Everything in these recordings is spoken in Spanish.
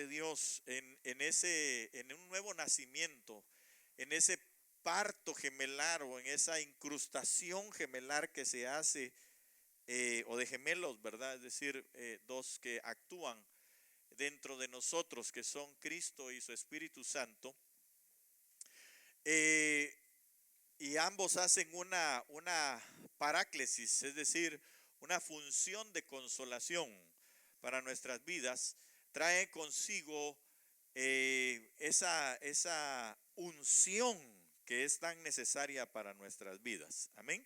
de Dios, en un nuevo nacimiento, en ese parto gemelar o en esa incrustación gemelar que se hace, o de gemelos, ¿verdad? Es decir, dos que actúan dentro de nosotros, que son Cristo y su Espíritu Santo, eh, y ambos hacen una paráclesis, es decir, una función de consolación para nuestras vidas, trae consigo esa unción que es tan necesaria para nuestras vidas. Amén.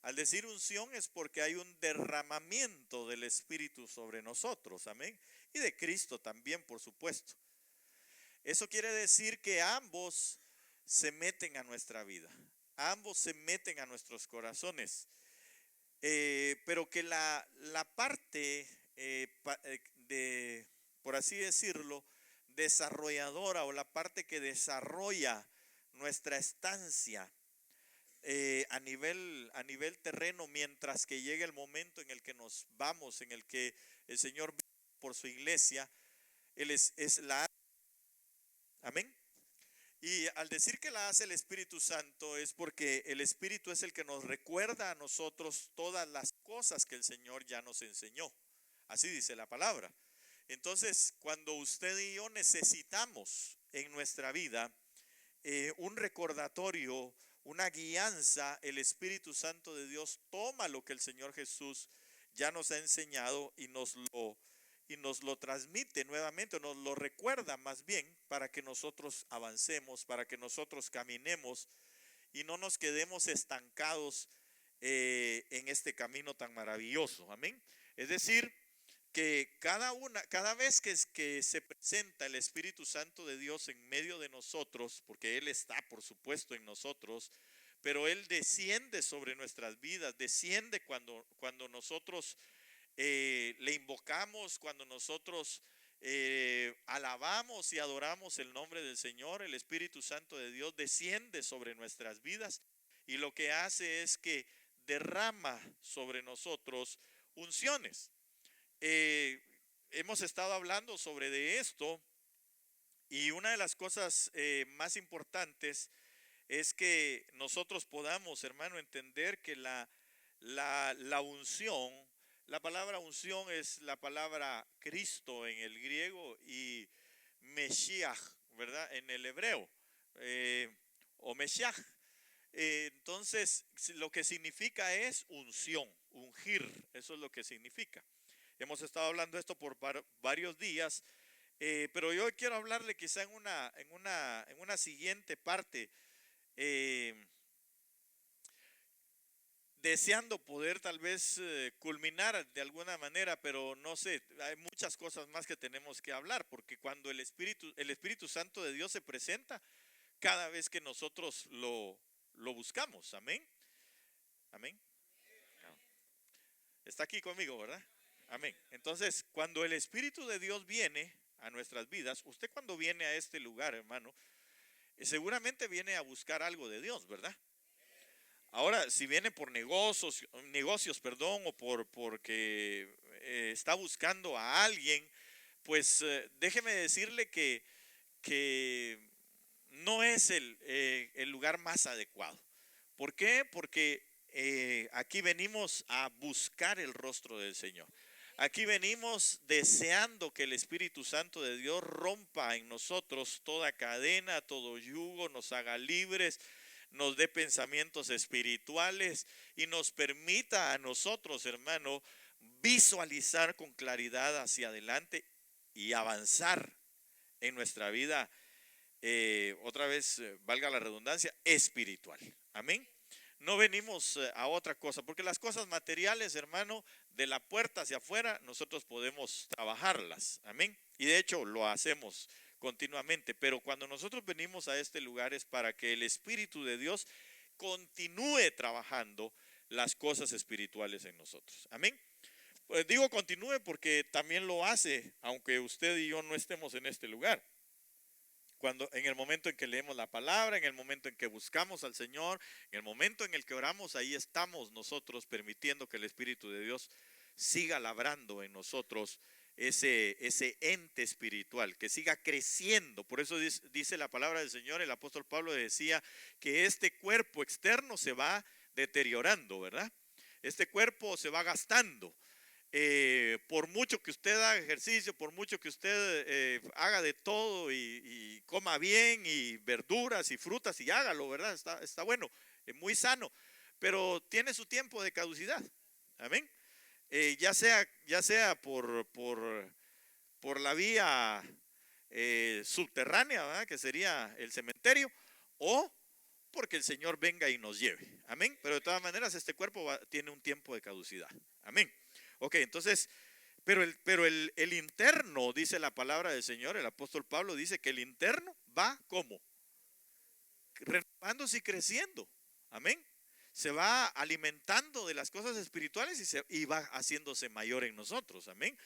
Al decir unción es porque hay un derramamiento del Espíritu sobre nosotros. Amén. Y de Cristo también, por supuesto. Eso quiere decir que ambos se meten a nuestra vida. Ambos se meten a nuestros corazones. Pero que la parte por así decirlo, desarrolladora, o la parte que desarrolla nuestra estancia a nivel terreno, mientras que llegue el momento en el que nos vamos, en el que el Señor viene por su iglesia, Él es la... Amén. Y al decir que la hace el Espíritu Santo es porque el Espíritu es el que nos recuerda a nosotros todas las cosas que el Señor ya nos enseñó. Así dice la palabra. Entonces, cuando usted y yo necesitamos en nuestra vida un recordatorio, una guianza, el Espíritu Santo de Dios toma lo que el Señor Jesús ya nos ha enseñado y nos lo transmite nuevamente, nos lo recuerda más bien, para que nosotros avancemos, para que nosotros caminemos y no nos quedemos estancados en este camino tan maravilloso. Amén. Es decir, que cada vez que se presenta el Espíritu Santo de Dios en medio de nosotros, porque Él está, por supuesto, en nosotros, pero Él desciende sobre nuestras vidas, desciende cuando nosotros le invocamos, cuando nosotros alabamos y adoramos el nombre del Señor. El Espíritu Santo de Dios desciende sobre nuestras vidas y lo que hace es que derrama sobre nosotros unciones. Hemos estado hablando sobre de esto, y una de las cosas más importantes es que nosotros podamos, hermano, entender que la unción, la palabra unción es la palabra Cristo en el griego y Meshiach, ¿verdad? En el hebreo, o Meshiach. Entonces, lo que significa es unción, ungir, eso es lo que significa. Hemos estado hablando de esto por varios días, pero yo quiero hablarle quizá en una siguiente parte, eh, deseando poder tal vez culminar de alguna manera, pero no sé, hay muchas cosas más que tenemos que hablar, porque cuando el Espíritu Santo de Dios se presenta, cada vez que nosotros lo buscamos. Amén. Amén. Está aquí conmigo, ¿verdad? Amén. Entonces, cuando el Espíritu de Dios viene a nuestras vidas, usted cuando viene a este lugar, hermano, seguramente viene a buscar algo de Dios, ¿verdad? Ahora, si viene por negocios, perdón, o porque está buscando a alguien, pues déjeme decirle que no es el lugar más adecuado. ¿Por qué? Porque aquí venimos a buscar el rostro del Señor. Aquí venimos deseando que el Espíritu Santo de Dios rompa en nosotros toda cadena, todo yugo, nos haga libres, nos dé pensamientos espirituales y nos permita a nosotros, hermano, visualizar con claridad hacia adelante y avanzar en nuestra vida, otra vez, valga la redundancia, espiritual. Amén. No venimos a otra cosa, porque las cosas materiales, hermano, de la puerta hacia afuera, nosotros podemos trabajarlas. Amén. Y de hecho lo hacemos continuamente, pero cuando nosotros venimos a este lugar es para que el Espíritu de Dios continúe trabajando las cosas espirituales en nosotros. Amén. Pues digo continúe porque también lo hace, aunque usted y yo no estemos en este lugar. En el momento en que leemos la palabra, en el momento en que buscamos al Señor, en el momento en el que oramos, ahí estamos nosotros permitiendo que el Espíritu de Dios siga labrando en nosotros ese ente espiritual, que siga creciendo. Por eso dice la palabra del Señor, el apóstol Pablo decía que este cuerpo externo se va deteriorando, ¿verdad? Este cuerpo se va gastando. Por mucho que usted haga ejercicio, por mucho que usted haga de todo y coma bien y verduras y frutas y hágalo, ¿verdad? Está bueno, muy sano, pero tiene su tiempo de caducidad. Amén. Ya sea por la vía subterránea, ¿verdad? Que sería el cementerio, o porque el Señor venga y nos lleve. Amén. Pero de todas maneras este cuerpo tiene un tiempo de caducidad. Amén. Ok, entonces, pero el interno, dice la palabra del Señor, el apóstol Pablo dice que el interno va como renovándose y creciendo. Amén. Se va alimentando de las cosas espirituales y va haciéndose mayor en nosotros. Amén.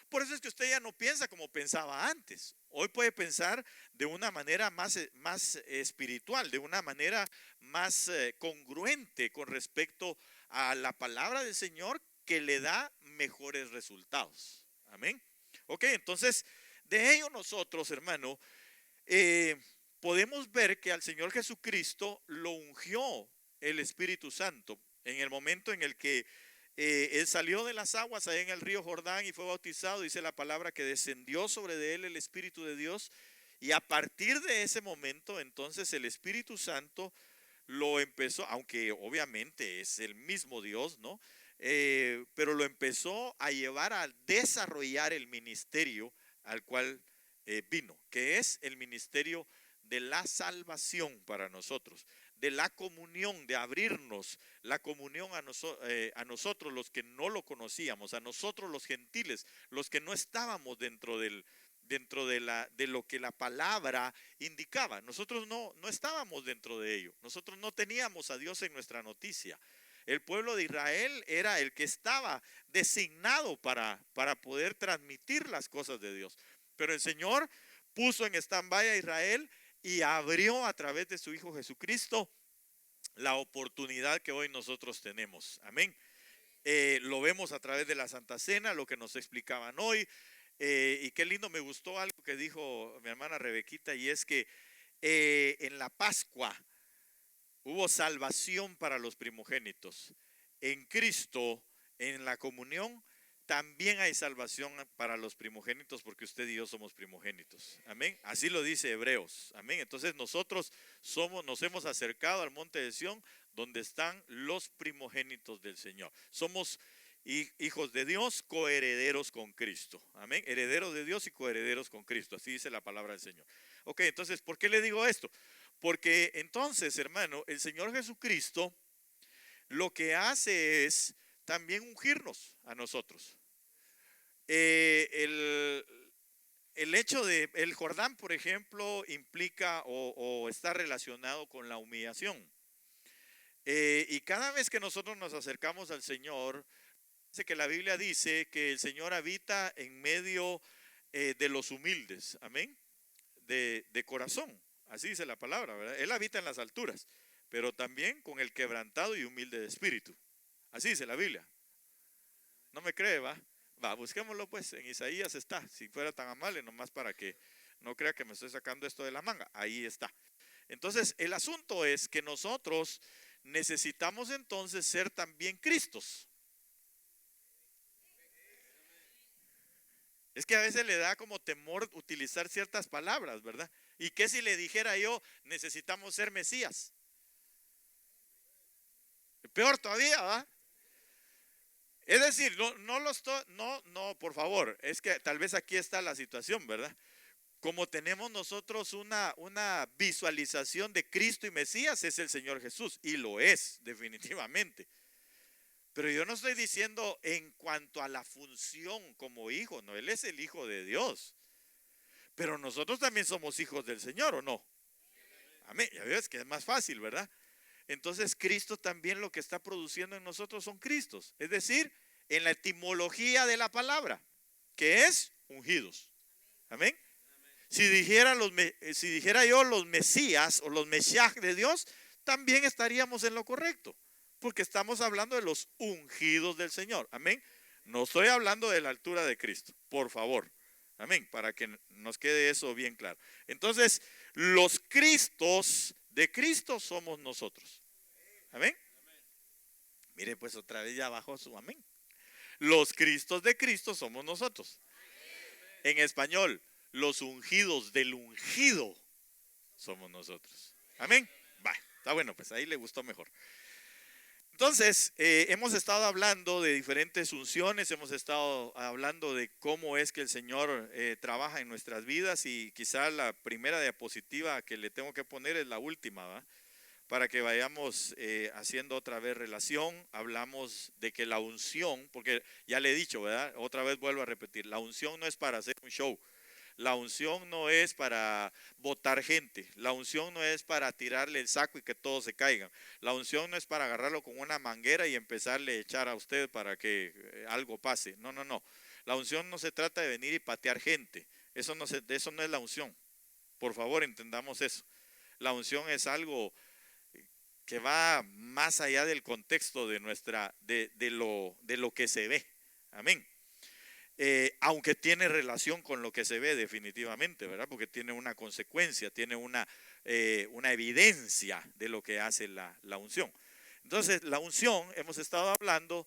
Por eso es que usted ya no piensa como pensaba antes. Hoy puede pensar de una manera más espiritual, de una manera más congruente con respecto a la palabra del Señor, que le da mejores resultados. Amén. Ok, entonces de ello nosotros, hermano, podemos ver que al Señor Jesucristo lo ungió el Espíritu Santo en el momento en el que él salió de las aguas allá en el río Jordán y fue bautizado. Dice la palabra que descendió sobre de él el Espíritu de Dios, y a partir de ese momento entonces el Espíritu Santo lo empezó, aunque obviamente es el mismo Dios, ¿no? Pero lo empezó a llevar a desarrollar el ministerio al cual vino, que es el ministerio de la salvación para nosotros, de la comunión, de abrirnos la comunión a nosotros los que no lo conocíamos, a nosotros los gentiles, los que no estábamos dentro de lo que la palabra indicaba. Nosotros no estábamos dentro de ello, nosotros no teníamos a Dios en nuestra noticia. El pueblo de Israel era el que estaba designado para poder transmitir las cosas de Dios, pero el Señor puso en stand-by a Israel y abrió a través de su Hijo Jesucristo la oportunidad que hoy nosotros tenemos. Amén. Lo vemos a través de la Santa Cena, lo que nos explicaban hoy. Y qué lindo, me gustó algo que dijo mi hermana Rebequita, y es que en la Pascua hubo salvación para los primogénitos. En Cristo, en la comunión, también hay salvación para los primogénitos, porque usted y yo somos primogénitos. Amén. Así lo dice Hebreos. Amén. Entonces nosotros nos hemos acercado al monte de Sión, donde están los primogénitos del Señor. Somos hijos de Dios, coherederos con Cristo. Amén. Herederos de Dios y coherederos con Cristo. Así dice la palabra del Señor. Ok, entonces, ¿por qué le digo esto? Porque entonces, hermano, el Señor Jesucristo lo que hace es también ungirnos a nosotros. El hecho de el Jordán, por ejemplo, implica o está relacionado con la humillación. Y cada vez que nosotros nos acercamos al Señor, dice que la Biblia dice que el Señor habita en medio de los humildes. Amén. De corazón. Así dice la palabra, ¿verdad? Él habita en las alturas, pero también con el quebrantado y humilde de espíritu. Así dice la Biblia. ¿No me cree, va? Va, busquémoslo pues, en Isaías está. Si fuera tan amable, nomás para que no crea que me estoy sacando esto de la manga. Ahí está. Entonces, el asunto es que nosotros necesitamos entonces ser también Cristos. Es que a veces le da como temor utilizar ciertas palabras, ¿verdad? ¿Y qué si le dijera yo, necesitamos ser Mesías? Peor todavía, ¿va? Es decir, no, por favor, es que tal vez aquí está la situación, ¿verdad? Como tenemos nosotros una visualización de Cristo y Mesías, es el Señor Jesús, y lo es, definitivamente. Pero yo no estoy diciendo en cuanto a la función como hijo, no, Él es el Hijo de Dios. Pero nosotros también somos hijos del Señor, ¿o no? Amén, ya ves que es más fácil, ¿verdad? Entonces Cristo también lo que está produciendo en nosotros son Cristos, es decir, en la etimología de la palabra, que es ungidos. Amén. Si dijera yo los Mesías o los Mesías de Dios, también estaríamos en lo correcto, porque estamos hablando de los ungidos del Señor. Amén. No estoy hablando de la altura de Cristo, por favor. Amén, para que nos quede eso bien claro. Entonces, los Cristos de Cristo somos nosotros. Amén. Mire, pues otra vez ya bajó su amén. Los Cristos de Cristo somos nosotros. En español, los ungidos del ungido somos nosotros. Amén. Va, está bueno, pues ahí le gustó mejor. Entonces, hemos estado hablando de diferentes unciones, hemos estado hablando de cómo es que el Señor trabaja en nuestras vidas, y quizá la primera diapositiva que le tengo que poner es la última, ¿va? Para que vayamos haciendo otra vez relación. Hablamos de que la unción, porque ya le he dicho, ¿verdad? Otra vez vuelvo a repetir, la unción no es para hacer un show. La unción no es para botar gente. La unción no es para tirarle el saco y que todos se caigan. La unción no es para agarrarlo con una manguera y empezarle a echar a usted para que algo pase. No, no, no. La unción no se trata de venir y patear gente. Eso no es la unción. Por favor, entendamos eso. La unción es algo que va más allá del contexto de lo que se ve. Amén. Aunque tiene relación con lo que se ve definitivamente, ¿verdad? Porque tiene una consecuencia, tiene una evidencia de lo que hace la unción. Entonces, la unción, hemos estado hablando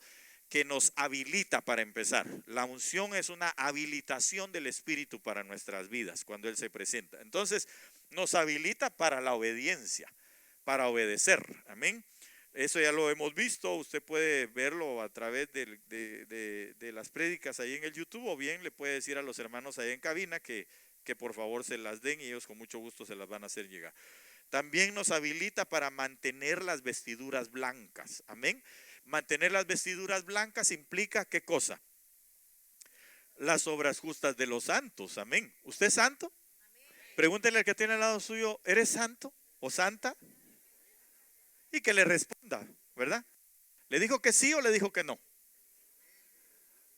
que nos habilita para empezar. La unción es una habilitación del Espíritu para nuestras vidas cuando Él se presenta. Entonces, nos habilita para la obediencia, para obedecer. Amén. Eso ya lo hemos visto, usted puede verlo a través de las prédicas ahí en el YouTube, o bien le puede decir a los hermanos ahí en cabina que por favor se las den, y ellos con mucho gusto se las van a hacer llegar. También nos habilita para mantener las vestiduras blancas. Amén. Mantener las vestiduras blancas implica ¿qué cosa? Las obras justas de los santos. Amén. ¿Usted es santo? Pregúntele al que tiene al lado suyo, ¿eres santo o santa? Y que le responda, ¿verdad? ¿Le dijo que sí o le dijo que no?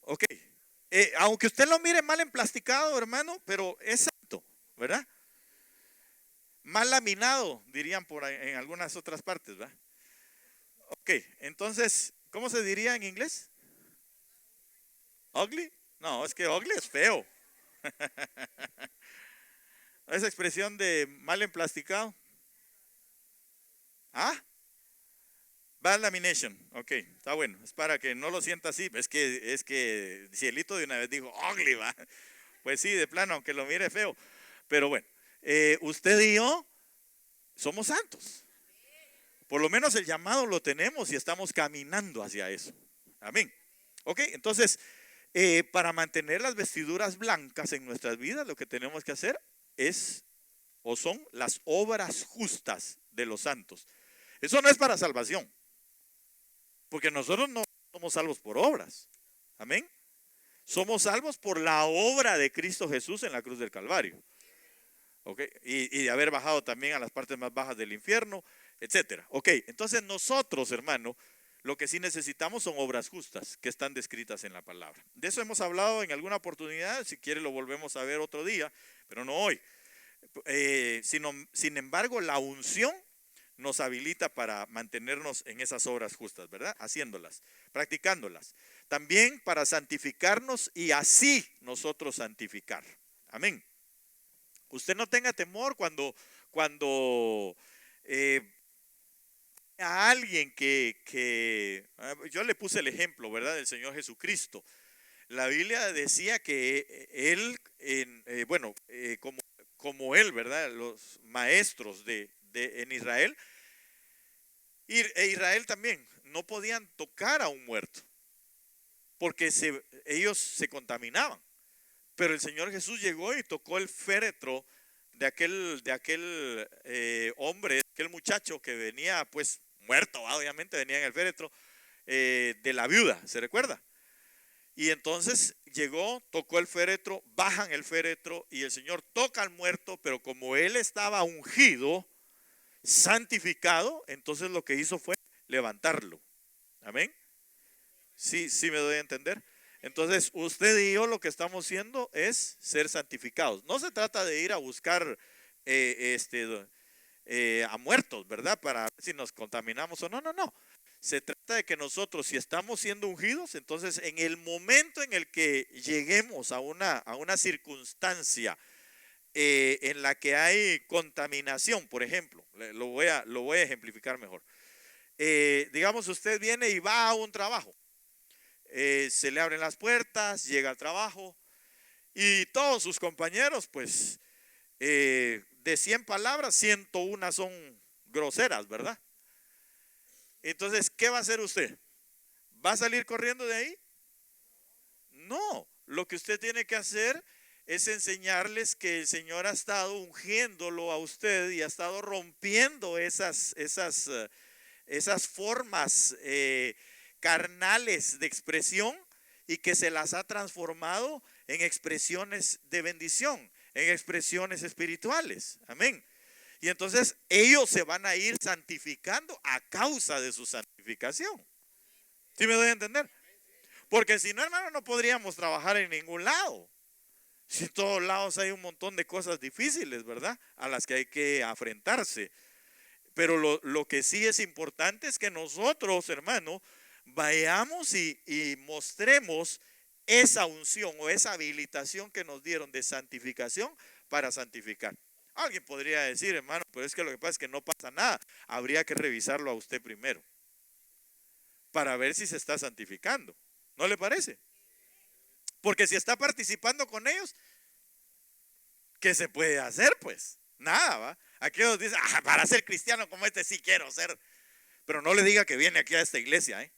Ok. Aunque usted lo mire mal emplasticado, hermano, pero es santo, ¿verdad? Mal laminado, dirían por ahí, en algunas otras partes, ¿verdad? Ok, entonces, ¿cómo se diría en inglés? ¿Ugly? No, es que ugly es feo. Esa expresión de mal emplasticado. ¿Ah? Bad lamination, ok, está bueno, es para que no lo sienta así. Es que Cielito de una vez dijo ugly, va. Pues sí, de plano, aunque lo mire feo. Pero bueno, usted y yo somos santos. Por lo menos el llamado lo tenemos y estamos caminando hacia eso. Amén. Ok, entonces, para mantener las vestiduras blancas en nuestras vidas, lo que tenemos que hacer son las obras justas de los santos. Eso no es para salvación, porque nosotros no somos salvos por obras. Amén. Somos salvos por la obra de Cristo Jesús en la cruz del Calvario. Okay. Y de haber bajado también a las partes más bajas del infierno, etcétera. Ok, entonces nosotros, hermano, lo que sí necesitamos son obras justas que están descritas en la palabra. De eso hemos hablado en alguna oportunidad, si quiere lo volvemos a ver otro día, pero no hoy. Sin embargo, la unción nos habilita para mantenernos en esas obras justas, ¿verdad? Haciéndolas, practicándolas. También para santificarnos y así nosotros santificar. Amén. Usted no tenga temor cuando a alguien yo le puse el ejemplo, ¿verdad? Del Señor Jesucristo. La Biblia decía que él, como él, ¿verdad? Los maestros en Israel, e Israel también, no podían tocar a un muerto, porque ellos se contaminaban. Pero el Señor Jesús llegó y tocó el féretro de aquel hombre, aquel muchacho que venía pues muerto, obviamente venía en el féretro, de la viuda, ¿se recuerda? Y entonces llegó, tocó el féretro, bajan el féretro y el Señor toca al muerto, pero como él estaba ungido, santificado, entonces lo que hizo fue levantarlo. Amén. Sí, sí me doy a entender. Entonces usted y yo lo que estamos haciendo es ser santificados. No se trata de ir a buscar a muertos, ¿verdad? Para ver si nos contaminamos o no, no, no. Se trata de que nosotros, si estamos siendo ungidos, entonces en el momento en el que lleguemos a una circunstancia en la que hay contaminación, por ejemplo, lo voy a ejemplificar mejor. Digamos, usted viene y va a un trabajo, se le abren las puertas, llega al trabajo y todos sus compañeros, pues, de 100 palabras, 101 son groseras, ¿verdad? Entonces, ¿qué va a hacer usted? ¿Va a salir corriendo de ahí? No, lo que usted tiene que hacer es enseñarles que el Señor ha estado ungiéndolo a usted y ha estado rompiendo esas formas carnales de expresión y que se las ha transformado en expresiones de bendición, en expresiones espirituales. Amén. Y entonces ellos se van a ir santificando a causa de su santificación. ¿Sí me doy a entender? Porque si no, hermano, no podríamos trabajar en ningún lado. Si en todos lados hay un montón de cosas difíciles, ¿verdad? A las que hay que afrentarse. Pero lo que sí es importante es que nosotros, hermano, vayamos y mostremos esa unción o esa habilitación que nos dieron de santificación para santificar. Alguien podría decir, hermano, pero es que lo que pasa es que no pasa nada. Habría que revisarlo a usted primero para ver si se está santificando. ¿No le parece? Porque si está participando con ellos, ¿qué se puede hacer? Pues nada, ¿va? Aquellos dicen, para ser cristiano como este sí quiero ser. Pero no le diga que viene aquí a esta iglesia, ¿eh?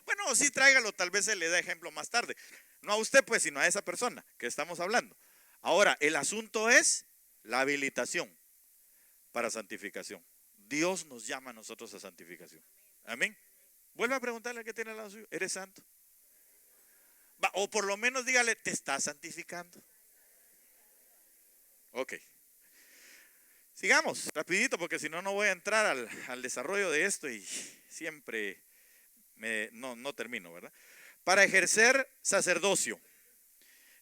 Bueno, sí tráigalo, tal vez se le da ejemplo más tarde. No a usted pues, sino a esa persona que estamos hablando. Ahora, el asunto es la habilitación para santificación. Dios nos llama a nosotros a santificación. Amén. Vuelve a preguntarle al que tiene al lado suyo, ¿eres santo? O por lo menos dígale, ¿te estás santificando? Ok. Sigamos rapidito porque si no, no voy a entrar al desarrollo de esto y siempre no termino, ¿verdad? Para ejercer sacerdocio.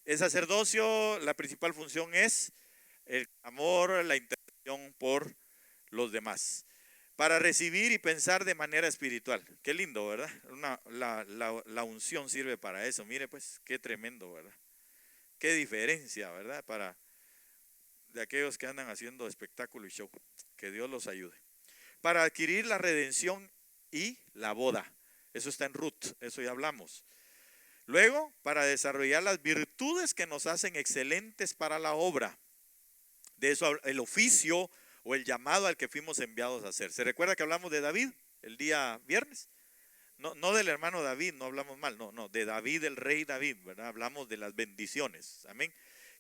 El sacerdocio, la principal función es el amor, la intercesión por los demás. Para recibir y pensar de manera espiritual. Qué lindo, ¿verdad? La unción sirve para eso. Mire pues, qué tremendo, ¿verdad? Qué diferencia, ¿verdad? De aquellos que andan haciendo espectáculo y show. Que Dios los ayude. Para adquirir la redención y la boda. Eso está en Ruth, eso ya hablamos. Luego, para desarrollar las virtudes que nos hacen excelentes para la obra. De eso, el oficio o el llamado al que fuimos enviados a hacer. ¿Se recuerda que hablamos de David el día viernes? No del hermano David, no hablamos mal, no, de David, el rey David, ¿verdad? Hablamos de las bendiciones, amén.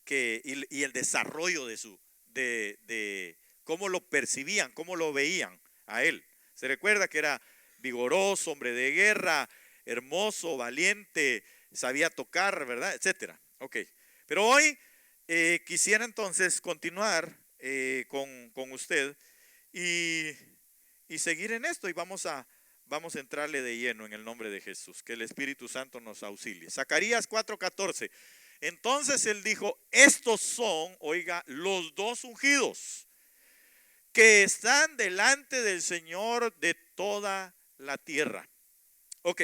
Y el desarrollo de cómo lo percibían, cómo lo veían a él. Se recuerda que era vigoroso, hombre de guerra, hermoso, valiente, sabía tocar, ¿verdad? Etcétera. Ok. Pero hoy quisiera entonces continuar con usted y seguir en esto y vamos a entrarle de lleno en el nombre de Jesús. Que el Espíritu Santo nos auxilie. Zacarías 4:14. Entonces él dijo, estos son, oiga, los dos ungidos que están delante del Señor de toda la tierra. Ok.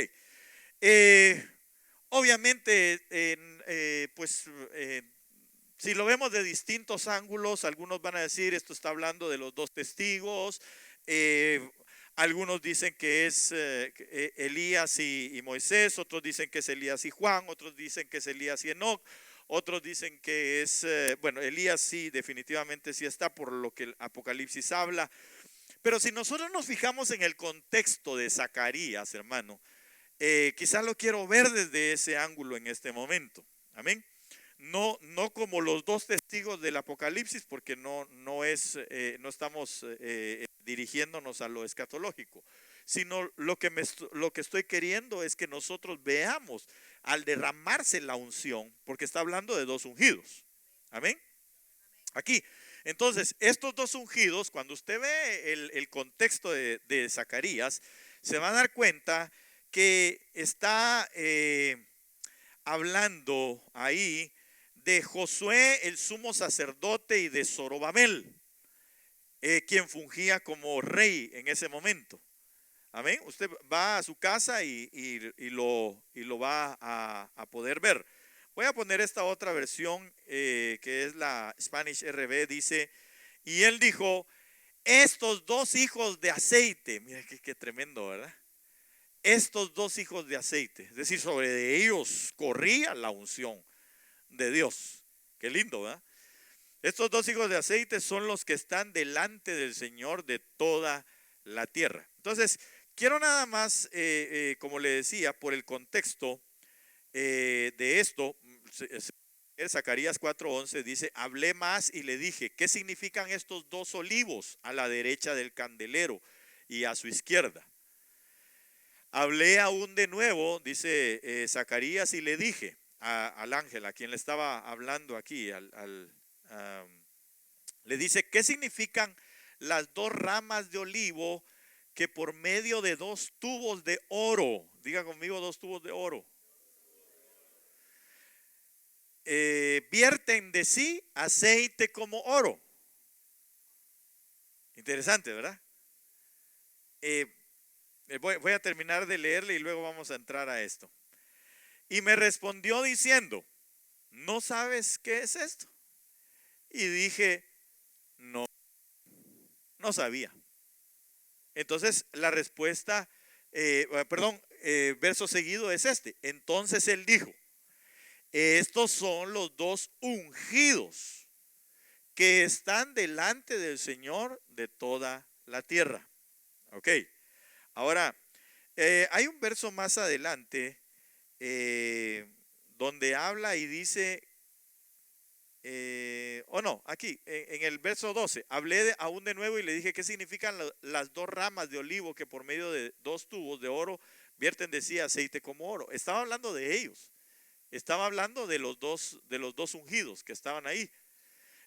Obviamente, si lo vemos de distintos ángulos, algunos van a decir, esto está hablando de los dos testigos, algunos dicen que es Elías y Moisés, otros dicen que es Elías y Juan, otros dicen que es Elías y Enoc, otros dicen que es, Elías sí, definitivamente sí está por lo que el Apocalipsis habla. Pero si nosotros nos fijamos en el contexto de Zacarías, hermano, quizás lo quiero ver desde ese ángulo en este momento. Amén. No como los dos testigos del Apocalipsis, porque no estamos dirigiéndonos a lo escatológico, sino lo que estoy queriendo es que nosotros veamos al derramarse la unción, porque está hablando de dos ungidos. Amén. Aquí. Entonces, estos dos ungidos, cuando usted ve el contexto de Zacarías, se va a dar cuenta que está hablando ahí de Josué, el sumo sacerdote, y de Zorobabel, quien fungía como rey en ese momento. Amén. Usted va a su casa y lo va a poder ver. Voy a poner esta otra versión que es la Spanish RV. Dice, y él dijo, estos dos hijos de aceite. Mira qué tremendo, ¿verdad? Estos dos hijos de aceite. Es decir, sobre ellos corría la unción de Dios. Qué lindo, ¿verdad? Estos dos hijos de aceite son los que están delante del Señor de toda la tierra. Entonces, quiero nada más, como le decía, por el contexto de esto, Zacarías 4:11 dice, hablé más y le dije, ¿qué significan estos dos olivos a la derecha del candelero y a su izquierda? Hablé aún de nuevo, dice Zacarías, y le dije al ángel, a quien le estaba hablando aquí, le dice, ¿qué significan las dos ramas de olivo que por medio de dos tubos de oro, diga conmigo, dos tubos de oro, vierten de sí aceite como oro? Interesante, ¿verdad? Voy a terminar de leerle y luego vamos a entrar a esto. Y me respondió diciendo, ¿no sabes qué es esto? Y dije, no sabía. Entonces la respuesta, verso seguido es este. Entonces él dijo, estos son los dos ungidos que están delante del Señor de toda la tierra. Ok, ahora hay un verso más adelante donde habla y dice, aquí en el verso 12, hablé aún de nuevo y le dije, ¿qué significan las dos ramas de olivo que por medio de dos tubos de oro vierten de sí aceite como oro? Estaba hablando de ellos. Estaba hablando de los dos ungidos que estaban ahí.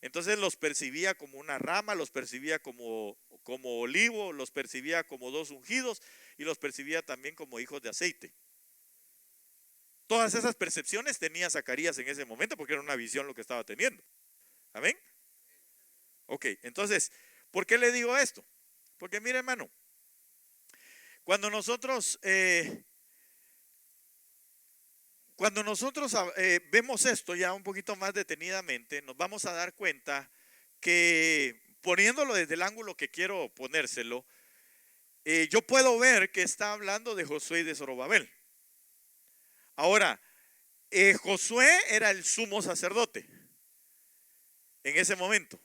Entonces los percibía como una rama, los percibía como olivo, los percibía como dos ungidos y los percibía también como hijos de aceite. Todas esas percepciones tenía Zacarías en ese momento porque era una visión lo que estaba teniendo. ¿Amén? Ok, entonces, ¿por qué le digo esto? Porque mire, hermano, cuando nosotros vemos esto ya un poquito más detenidamente, nos vamos a dar cuenta que poniéndolo desde el ángulo que quiero ponérselo, yo puedo ver que está hablando de Josué y de Zorobabel. Ahora, Josué era el sumo sacerdote en ese momento.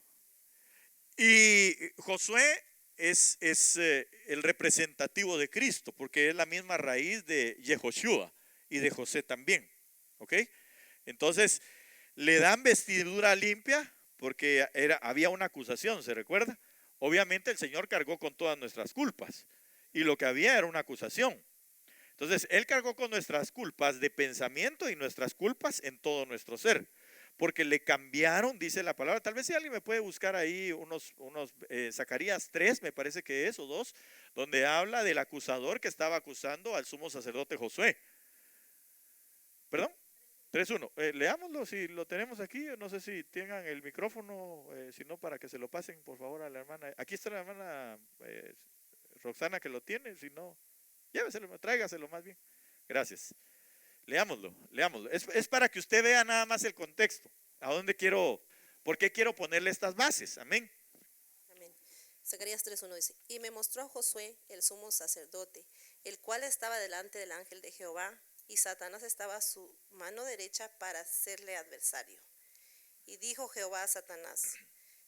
Y Josué es el representativo de Cristo, porque es la misma raíz de Yehoshua y de José también. ¿Ok? Entonces, le dan vestidura limpia porque había una acusación, ¿se recuerda? Obviamente el Señor cargó con todas nuestras culpas y lo que había era una acusación. Entonces, Él cargó con nuestras culpas de pensamiento y nuestras culpas en todo nuestro ser. Porque le cambiaron, dice la palabra. Tal vez si alguien me puede buscar ahí unos Zacarías 3, me parece que es, o 2, donde habla del acusador que estaba acusando al sumo sacerdote Josué. ¿Perdón? 3:1. Leámoslo si lo tenemos aquí. No sé si tengan el micrófono, si no, para que se lo pasen, por favor, a la hermana. Aquí está la hermana Roxana que lo tiene, si no, lléveselo, tráigaselo más bien. Gracias. Leámoslo. Es para que usted vea nada más el contexto. ¿Por qué quiero ponerle estas bases? Amén. Amén. Zacarías 3:1 dice, y me mostró a Josué, el sumo sacerdote, el cual estaba delante del ángel de Jehová, y Satanás estaba a su mano derecha para hacerle adversario. Y dijo Jehová a Satanás,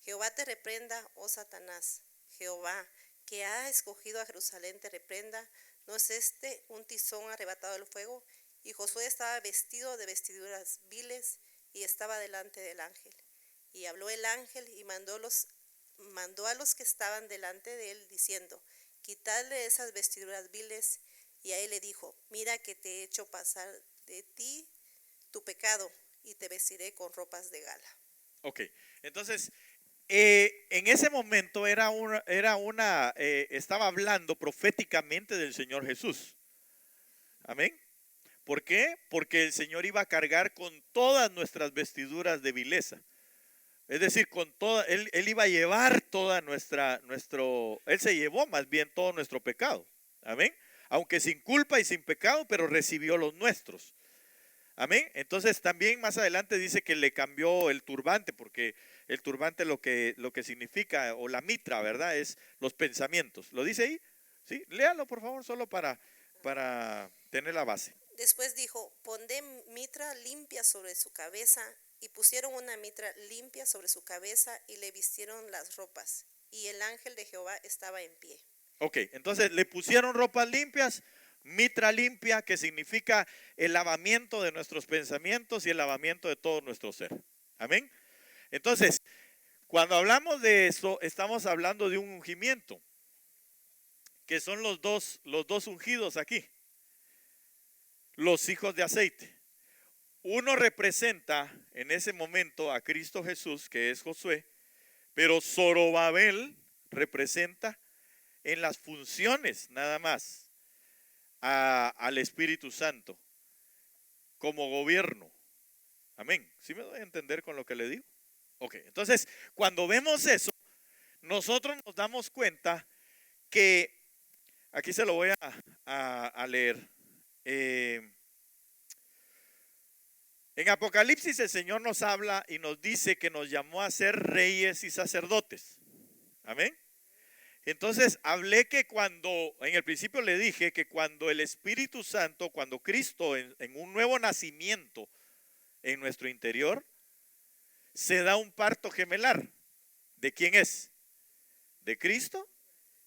Jehová te reprenda, oh Satanás, Jehová, que ha escogido a Jerusalén, te reprenda, ¿no es este un tizón arrebatado del fuego? Y Josué estaba vestido de vestiduras viles y estaba delante del ángel. Y habló el ángel y mandó a los que estaban delante de él, diciendo, quitadle esas vestiduras viles. Y a él le dijo, mira que te he hecho pasar de ti tu pecado, y te vestiré con ropas de gala. Ok, entonces, en ese momento estaba hablando proféticamente del Señor Jesús. Amén. ¿Por qué? Porque el Señor iba a cargar con todas nuestras vestiduras de vileza. Es decir, él iba a llevar toda él se llevó más bien todo nuestro pecado. Amén. Aunque sin culpa y sin pecado, pero recibió los nuestros. Amén. Entonces también más adelante dice que le cambió el turbante, porque el turbante lo que significa, o la mitra, ¿verdad? Es los pensamientos. ¿Lo dice ahí? Sí, léalo por favor, solo para tener la base. Después dijo, pondré mitra limpia sobre su cabeza. Y pusieron una mitra limpia sobre su cabeza y le vistieron las ropas. Y el ángel de Jehová estaba en pie. Ok, entonces le pusieron ropas limpias, mitra limpia, que significa el lavamiento de nuestros pensamientos y el lavamiento de todo nuestro ser. Amén. Entonces, cuando hablamos de eso, estamos hablando de un ungimiento, que son los dos ungidos aquí, los hijos de aceite. Uno representa en ese momento a Cristo Jesús, que es Josué, pero Zorobabel representa en las funciones nada más al Espíritu Santo como gobierno. Amén. ¿Sí me doy a entender con lo que le digo? Ok, entonces cuando vemos eso, nosotros nos damos cuenta que, aquí se lo voy a leer, en Apocalipsis el Señor nos habla y nos dice que nos llamó a ser reyes y sacerdotes. Amén. Entonces hablé que en el principio le dije que cuando el Espíritu Santo, cuando Cristo en un nuevo nacimiento en nuestro interior, se da un parto gemelar. ¿De quién es? De Cristo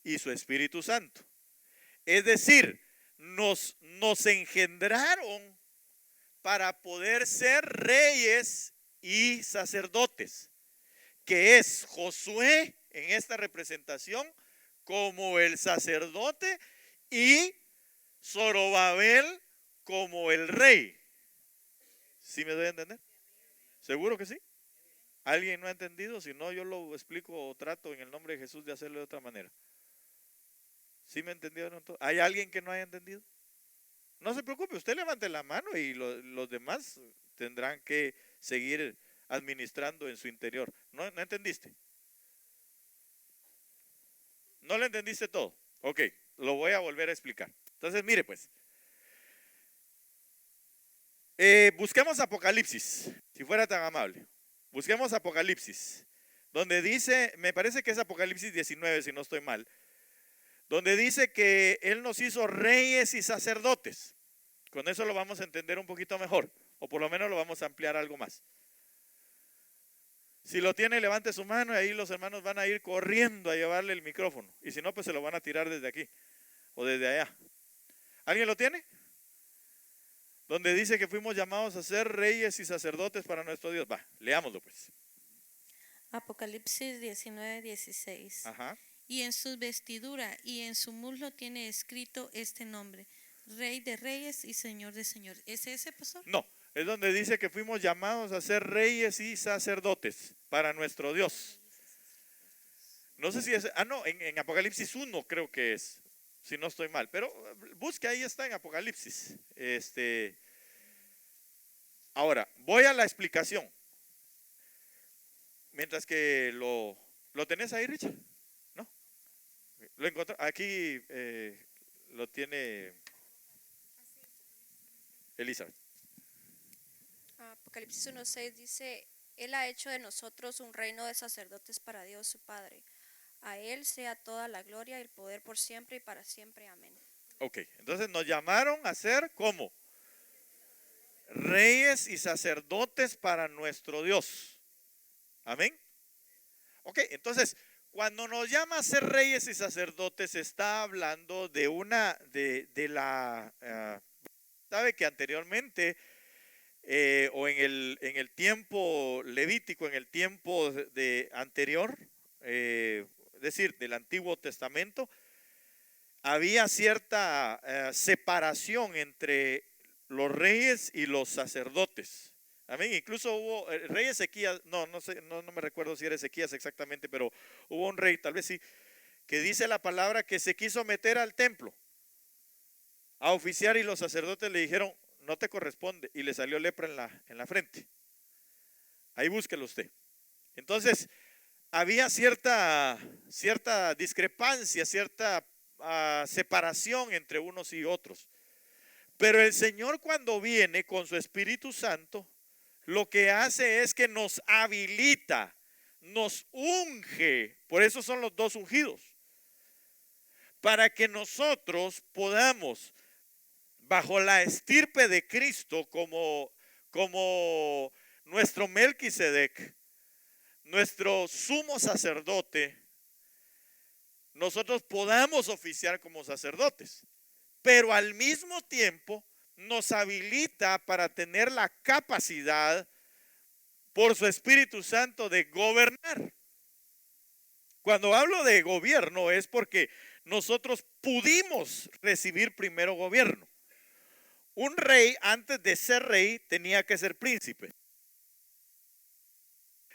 y su Espíritu Santo. Es decir, nos engendraron para poder ser reyes y sacerdotes, que es Josué en esta representación como el sacerdote y Zorobabel como el rey. ¿Sí me doy a entender? ¿Seguro que sí? ¿Alguien no ha entendido? Si no, yo lo explico o trato en el nombre de Jesús de hacerlo de otra manera. ¿Sí me entendieron? ¿Hay alguien que no haya entendido? No se preocupe, usted levante la mano y los demás tendrán que seguir administrando en su interior. ¿No entendiste? ¿No lo entendiste todo? Ok, lo voy a volver a explicar. Entonces, mire pues. Busquemos Apocalipsis, si fuera tan amable. Busquemos Apocalipsis, donde dice, me parece que es Apocalipsis 19, si no estoy mal, donde dice que Él nos hizo reyes y sacerdotes. Con eso lo vamos a entender un poquito mejor, o por lo menos lo vamos a ampliar algo más. Si lo tiene, levante su mano y ahí los hermanos van a ir corriendo a llevarle el micrófono. Y si no, pues se lo van a tirar desde aquí o desde allá. ¿Alguien lo tiene? Donde dice que fuimos llamados a ser reyes y sacerdotes para nuestro Dios. Va, leámoslo pues. Apocalipsis 19:16. Ajá. Y en su vestidura y en su muslo tiene escrito este nombre: Rey de Reyes y Señor de Señores. ¿Es ese, pastor? No, es donde dice que fuimos llamados a ser reyes y sacerdotes para nuestro Dios. No sé si es, no, en Apocalipsis 1 creo que es, si no estoy mal, pero busque, ahí está en Apocalipsis. Ahora, voy a la explicación. Mientras que ¿lo tenés ahí, Richard? ¿No? Lo encontré, aquí lo tiene Elizabeth. Apocalipsis 1:6 dice, Él ha hecho de nosotros un reino de sacerdotes para Dios su Padre. A Él sea toda la gloria y el poder por siempre y para siempre. Amén. Ok, entonces nos llamaron a ser ¿cómo? Reyes y sacerdotes para nuestro Dios. Amén. Ok, entonces cuando nos llama a ser reyes y sacerdotes está hablando de sabe que anteriormente o en el tiempo levítico, en el tiempo anterior, es decir, del Antiguo Testamento, había cierta separación entre los reyes y los sacerdotes. Amén. Incluso hubo el rey Ezequías, no sé, no me recuerdo si era Ezequías exactamente, pero hubo un rey, tal vez sí, que dice la palabra que se quiso meter al templo a oficiar y los sacerdotes le dijeron, no te corresponde, y le salió lepra en la frente. Ahí búsquelo usted. Entonces, había cierta discrepancia, cierta separación entre unos y otros. Pero el Señor, cuando viene con su Espíritu Santo, lo que hace es que nos habilita, nos unge. Por eso son los dos ungidos. Para que nosotros podamos, bajo la estirpe de Cristo, como nuestro Melquisedec, nuestro sumo sacerdote, nosotros podamos oficiar como sacerdotes. Pero al mismo tiempo nos habilita para tener la capacidad por su Espíritu Santo de gobernar. Cuando hablo de gobierno es porque nosotros pudimos recibir primero gobierno. Un rey, antes de ser rey, tenía que ser príncipe.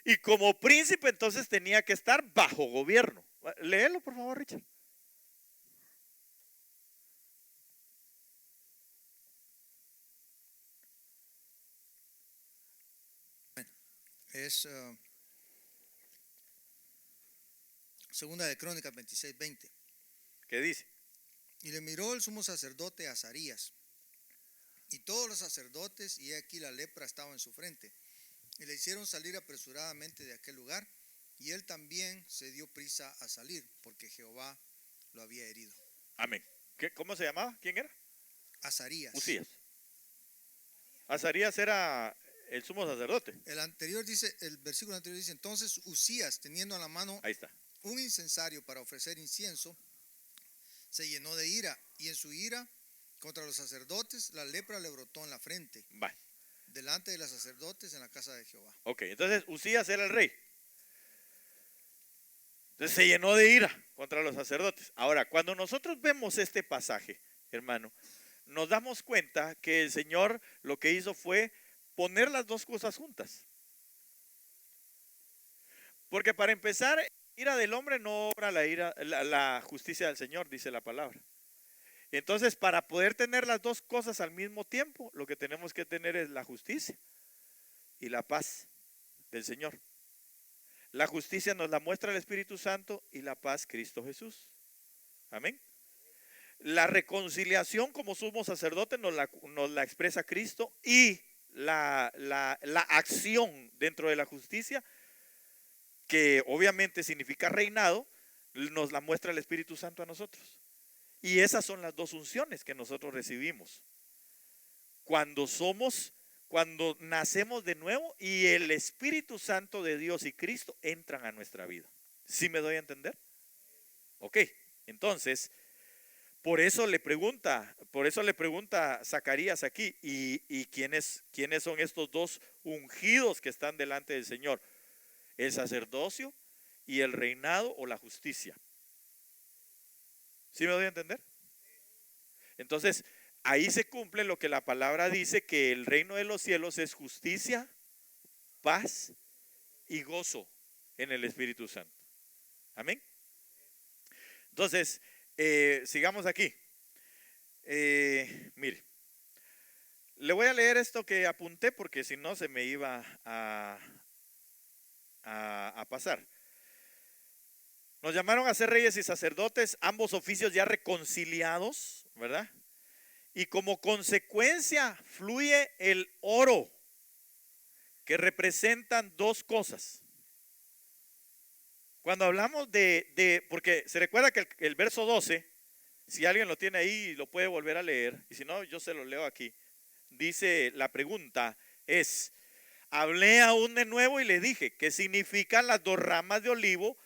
Y como príncipe entonces tenía que estar bajo gobierno. Léelo por favor, Richard. Es Segunda de Crónicas 26:20. ¿Qué dice? Y le miró el sumo sacerdote Azarías y todos los sacerdotes, y aquí la lepra estaba en su frente. Y le hicieron salir apresuradamente de aquel lugar, y él también se dio prisa a salir, porque Jehová lo había herido. Amén. ¿Cómo se llamaba? ¿Quién era? Azarías. Usías. Azarías era el sumo sacerdote. El versículo anterior dice: entonces Usías, teniendo en la mano Ahí está. un incensario para ofrecer incienso, se llenó de ira, y en su ira contra los sacerdotes la lepra le brotó en la frente, Va. delante de los sacerdotes en la casa de Jehová. Ok, entonces Usías era el rey. Entonces se llenó de ira contra los sacerdotes. Ahora, cuando nosotros vemos este pasaje, hermano, nos damos cuenta que el Señor lo que hizo fue poner las dos cosas juntas. Porque para empezar, ira del hombre no obra la justicia del Señor, dice la palabra. Entonces, para poder tener las dos cosas al mismo tiempo, lo que tenemos que tener es la justicia y la paz del Señor. La justicia nos la muestra el Espíritu Santo y la paz Cristo Jesús. Amén. La reconciliación como sumo sacerdote nos la expresa Cristo, y la acción dentro de la justicia, que obviamente significa reinado, nos la muestra el Espíritu Santo a nosotros. Y esas son las dos unciones que nosotros recibimos cuando nacemos de nuevo y el Espíritu Santo de Dios y Cristo entran a nuestra vida. ¿Sí me doy a entender? Ok, entonces, por eso le pregunta Zacarías aquí, ¿y quiénes son estos dos ungidos que están delante del Señor? El sacerdocio y el reinado o la justicia. ¿Sí me doy a entender? Entonces, ahí se cumple lo que la palabra dice, que el reino de los cielos es justicia, paz y gozo en el Espíritu Santo. Amén. Entonces, sigamos aquí. Mire, le voy a leer esto que apunté porque si no se me iba a pasar. Nos llamaron a ser reyes y sacerdotes, ambos oficios ya reconciliados, ¿verdad? Y como consecuencia fluye el oro, que representan dos cosas. Cuando hablamos porque se recuerda que el verso 12, si alguien lo tiene ahí, lo puede volver a leer, y si no, yo se lo leo aquí. Dice, la pregunta es: hablé aún de nuevo y le dije, ¿qué significan las dos ramas de olivo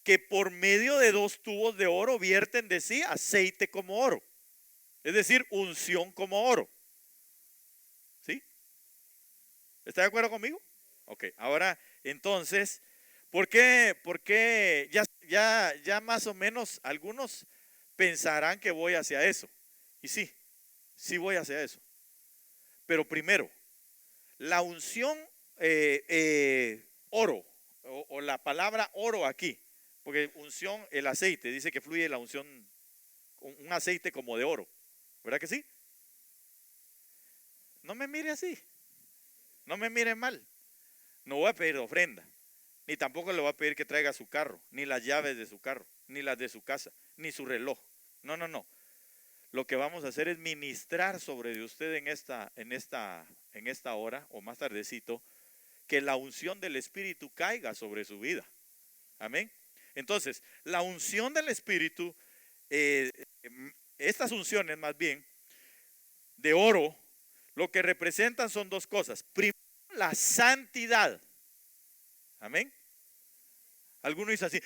que por medio de dos tubos de oro vierten de sí aceite como oro? Es decir, unción como oro. ¿Sí? ¿Está de acuerdo conmigo? Ok, ahora entonces, ¿por qué ya más o menos algunos pensarán que voy hacia eso? Y sí voy hacia eso. Pero primero, la unción oro, o la palabra oro aquí, porque unción, el aceite, dice que fluye la unción, un aceite como de oro, ¿verdad que sí? No me mire así, no me mire mal. No voy a pedir ofrenda, ni tampoco le voy a pedir que traiga su carro, ni las llaves de su carro, ni las de su casa, ni su reloj. No, no, no. Lo que vamos a hacer es ministrar sobre de usted en esta hora o más tardecito, que la unción del Espíritu caiga sobre su vida. Amén. Entonces, la unción del Espíritu, estas unciones más bien de oro, lo que representan son dos cosas. Primero, la santidad. Amén. Alguno dice así,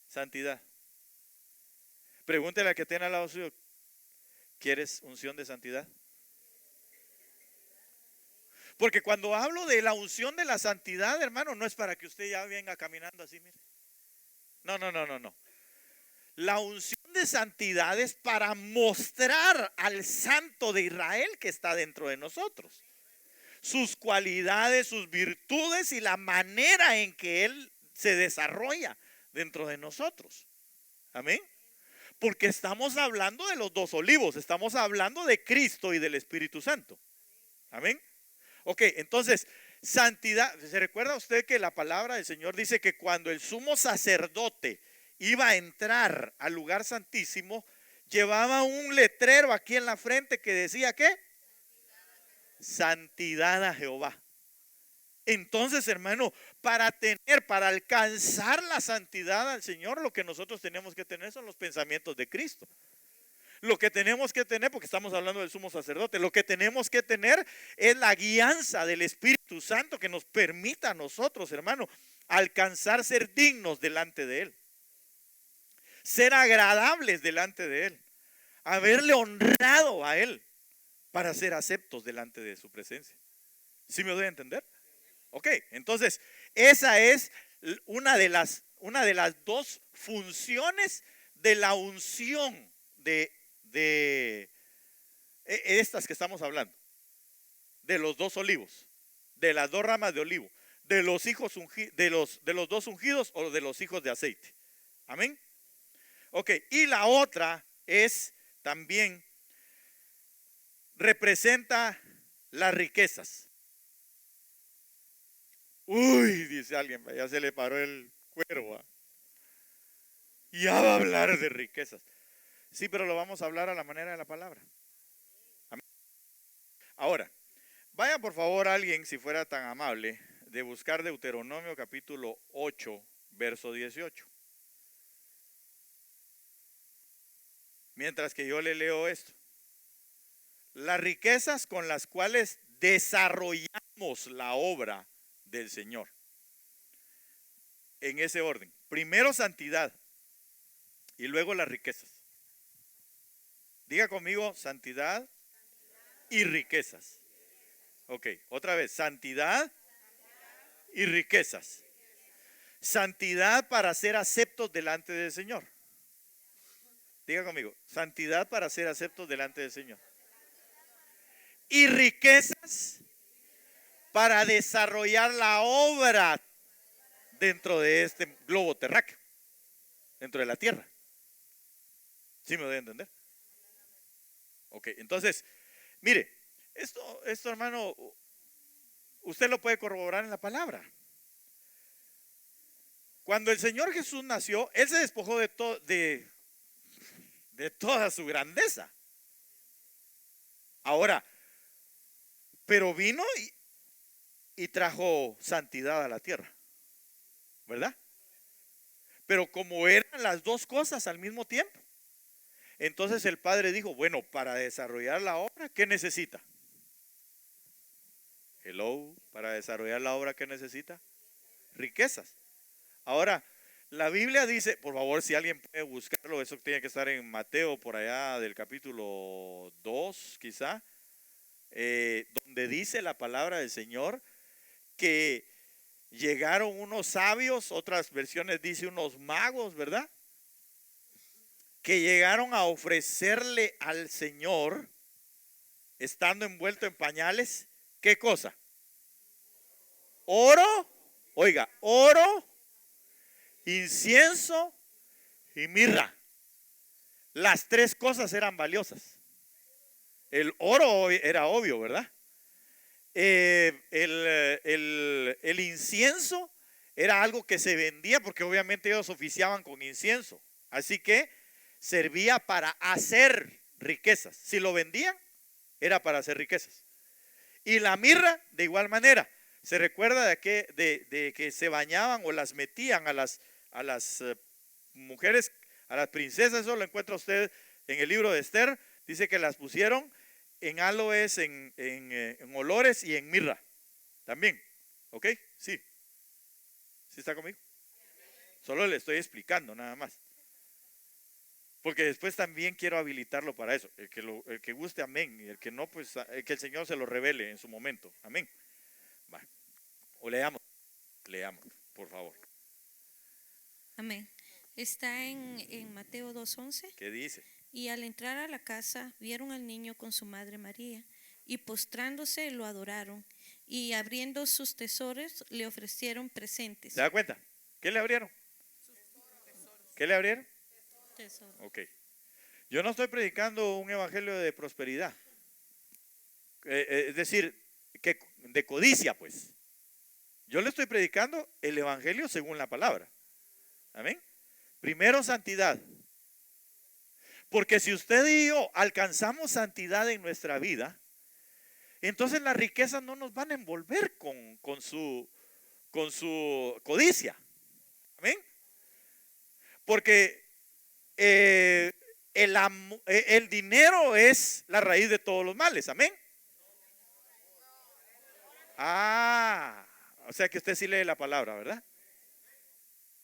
santidad. Pregúntele al que tiene al lado suyo, ¿quieres unción de santidad? Porque cuando hablo de la unción de la santidad, hermano, no es para que usted ya venga caminando así, mire. No, no, no, no, no. La unción de santidad es para mostrar al Santo de Israel que está dentro de nosotros. Sus cualidades, sus virtudes y la manera en que Él se desarrolla dentro de nosotros. Amén. Porque estamos hablando de los dos olivos, estamos hablando de Cristo y del Espíritu Santo. Amén. Ok, entonces, santidad. ¿Se recuerda usted que la palabra del Señor dice que cuando el sumo sacerdote iba a entrar al lugar santísimo, llevaba un letrero aquí en la frente que decía ¿qué? Santidad a Jehová. Entonces, hermano, para alcanzar la santidad al Señor, lo que nosotros tenemos que tener son los pensamientos de Cristo. Lo que tenemos que tener, porque estamos hablando del sumo sacerdote, lo que tenemos que tener es la guianza del Espíritu Santo que nos permita a nosotros, hermano, alcanzar ser dignos delante de Él. Ser agradables delante de Él. Haberle honrado a Él para ser aceptos delante de su presencia. ¿Sí me doy a entender? Ok, entonces esa es una de las dos funciones de la unción de estas que estamos hablando, de los dos olivos, de las dos ramas de olivo, de los hijos de los dos ungidos o de los hijos de aceite. Amén. Ok, y la otra es también representa las riquezas. Uy, dice alguien, ya se le paró el cuero. ¿Va? Ya va a hablar de riquezas. Sí, pero lo vamos a hablar a la manera de la palabra. Amén. Ahora, vaya por favor alguien, si fuera tan amable, de buscar Deuteronomio capítulo 8, verso 18. Mientras que yo le leo esto. Las riquezas con las cuales desarrollamos la obra del Señor. En ese orden. Primero santidad y luego las riquezas. Diga conmigo santidad y riquezas. Ok, otra vez, santidad y riquezas. Santidad para ser aceptos delante del Señor. Diga conmigo, santidad para ser aceptos delante del Señor. Y riquezas para desarrollar la obra dentro de este globo terráqueo, dentro de la tierra. ¿Sí me doy a entender? Ok, entonces, mire, esto hermano, usted lo puede corroborar en la palabra. Cuando el Señor Jesús nació, Él se despojó de toda su grandeza. Ahora, pero vino y trajo santidad a la tierra, ¿verdad? Pero como eran las dos cosas al mismo tiempo, entonces el Padre dijo, bueno, para desarrollar la obra, ¿qué necesita? Hello, para desarrollar la obra, ¿qué necesita? Riquezas. Ahora, la Biblia dice, por favor, si alguien puede buscarlo, eso tiene que estar en Mateo, por allá del capítulo 2, quizá, donde dice la palabra del Señor que llegaron unos sabios, otras versiones dice unos magos, ¿verdad? Que llegaron a ofrecerle al Señor, estando envuelto en pañales, ¿qué cosa? Oro, oiga, oro, incienso y mirra. Las tres cosas eran valiosas. El oro era obvio, ¿verdad? El incienso era algo que se vendía porque obviamente ellos oficiaban con incienso. Así que servía para hacer riquezas. Si lo vendían, era para hacer riquezas. Y la mirra, de igual manera. Se recuerda de que se bañaban o las metían a las mujeres, a las princesas. Eso lo encuentra usted en el libro de Esther. Dice que las pusieron en aloes, en olores y en mirra. También. ¿Ok? Sí. ¿Sí está conmigo? Solo le estoy explicando nada más. Porque después también quiero habilitarlo para eso. El que guste, amén. Y el que no, pues que el Señor se lo revele en su momento. Amén. Va. O leamos, por favor. Amén. Está en Mateo 2:11. ¿Qué dice? Y al entrar a la casa, vieron al niño con su madre María, y postrándose lo adoraron, y abriendo sus tesoros le ofrecieron presentes. ¿Se da cuenta? ¿Qué le abrieron? ¿Qué le abrieron? Tesoro. Ok. Yo no estoy predicando un evangelio de prosperidad. Es decir, que de codicia, pues. Yo le estoy predicando el evangelio según la palabra. Amén. Primero, santidad. Porque si usted y yo alcanzamos santidad en nuestra vida, entonces las riquezas no nos van a envolver con su codicia. Amén. Porque el dinero es la raíz de todos los males. Amén. O sea que usted sí lee la palabra, ¿verdad?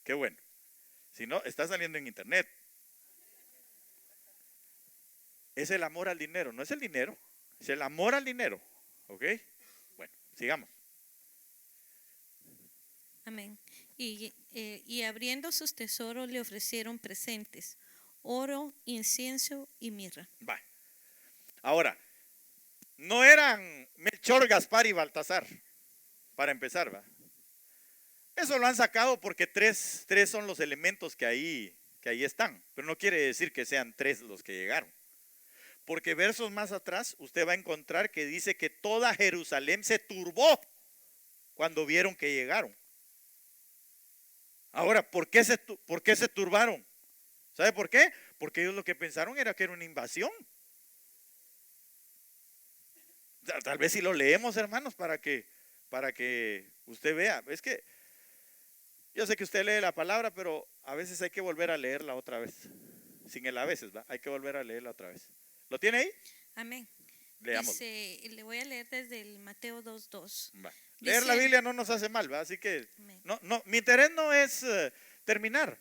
Qué bueno. Si no, está saliendo en internet. Es el amor al dinero, no es el dinero, es el amor al dinero. ¿Ok? Bueno, sigamos. Amén. Y abriendo sus tesoros le ofrecieron presentes, oro, incienso y mirra. Va. Ahora, no eran Melchor, Gaspar y Baltasar, para empezar, ¿va? Eso lo han sacado porque tres son los elementos que ahí están, pero no quiere decir que sean tres los que llegaron. Porque versos más atrás usted va a encontrar que dice que toda Jerusalén se turbó cuando vieron que llegaron. Ahora, ¿por qué se turbaron? ¿Sabe por qué? Porque ellos lo que pensaron era que era una invasión. Tal vez si lo leemos, hermanos, para que usted vea. Es que yo sé que usted lee la palabra, pero a veces hay que volver a leerla otra vez. Sin el a veces, ¿va? Hay que volver a leerla otra vez. ¿Lo tiene ahí? Amén. Leamos. Le voy a leer desde el Mateo 2:2. Leer la Biblia no nos hace mal, ¿va? Así que Amén. no, mi interés no es terminar.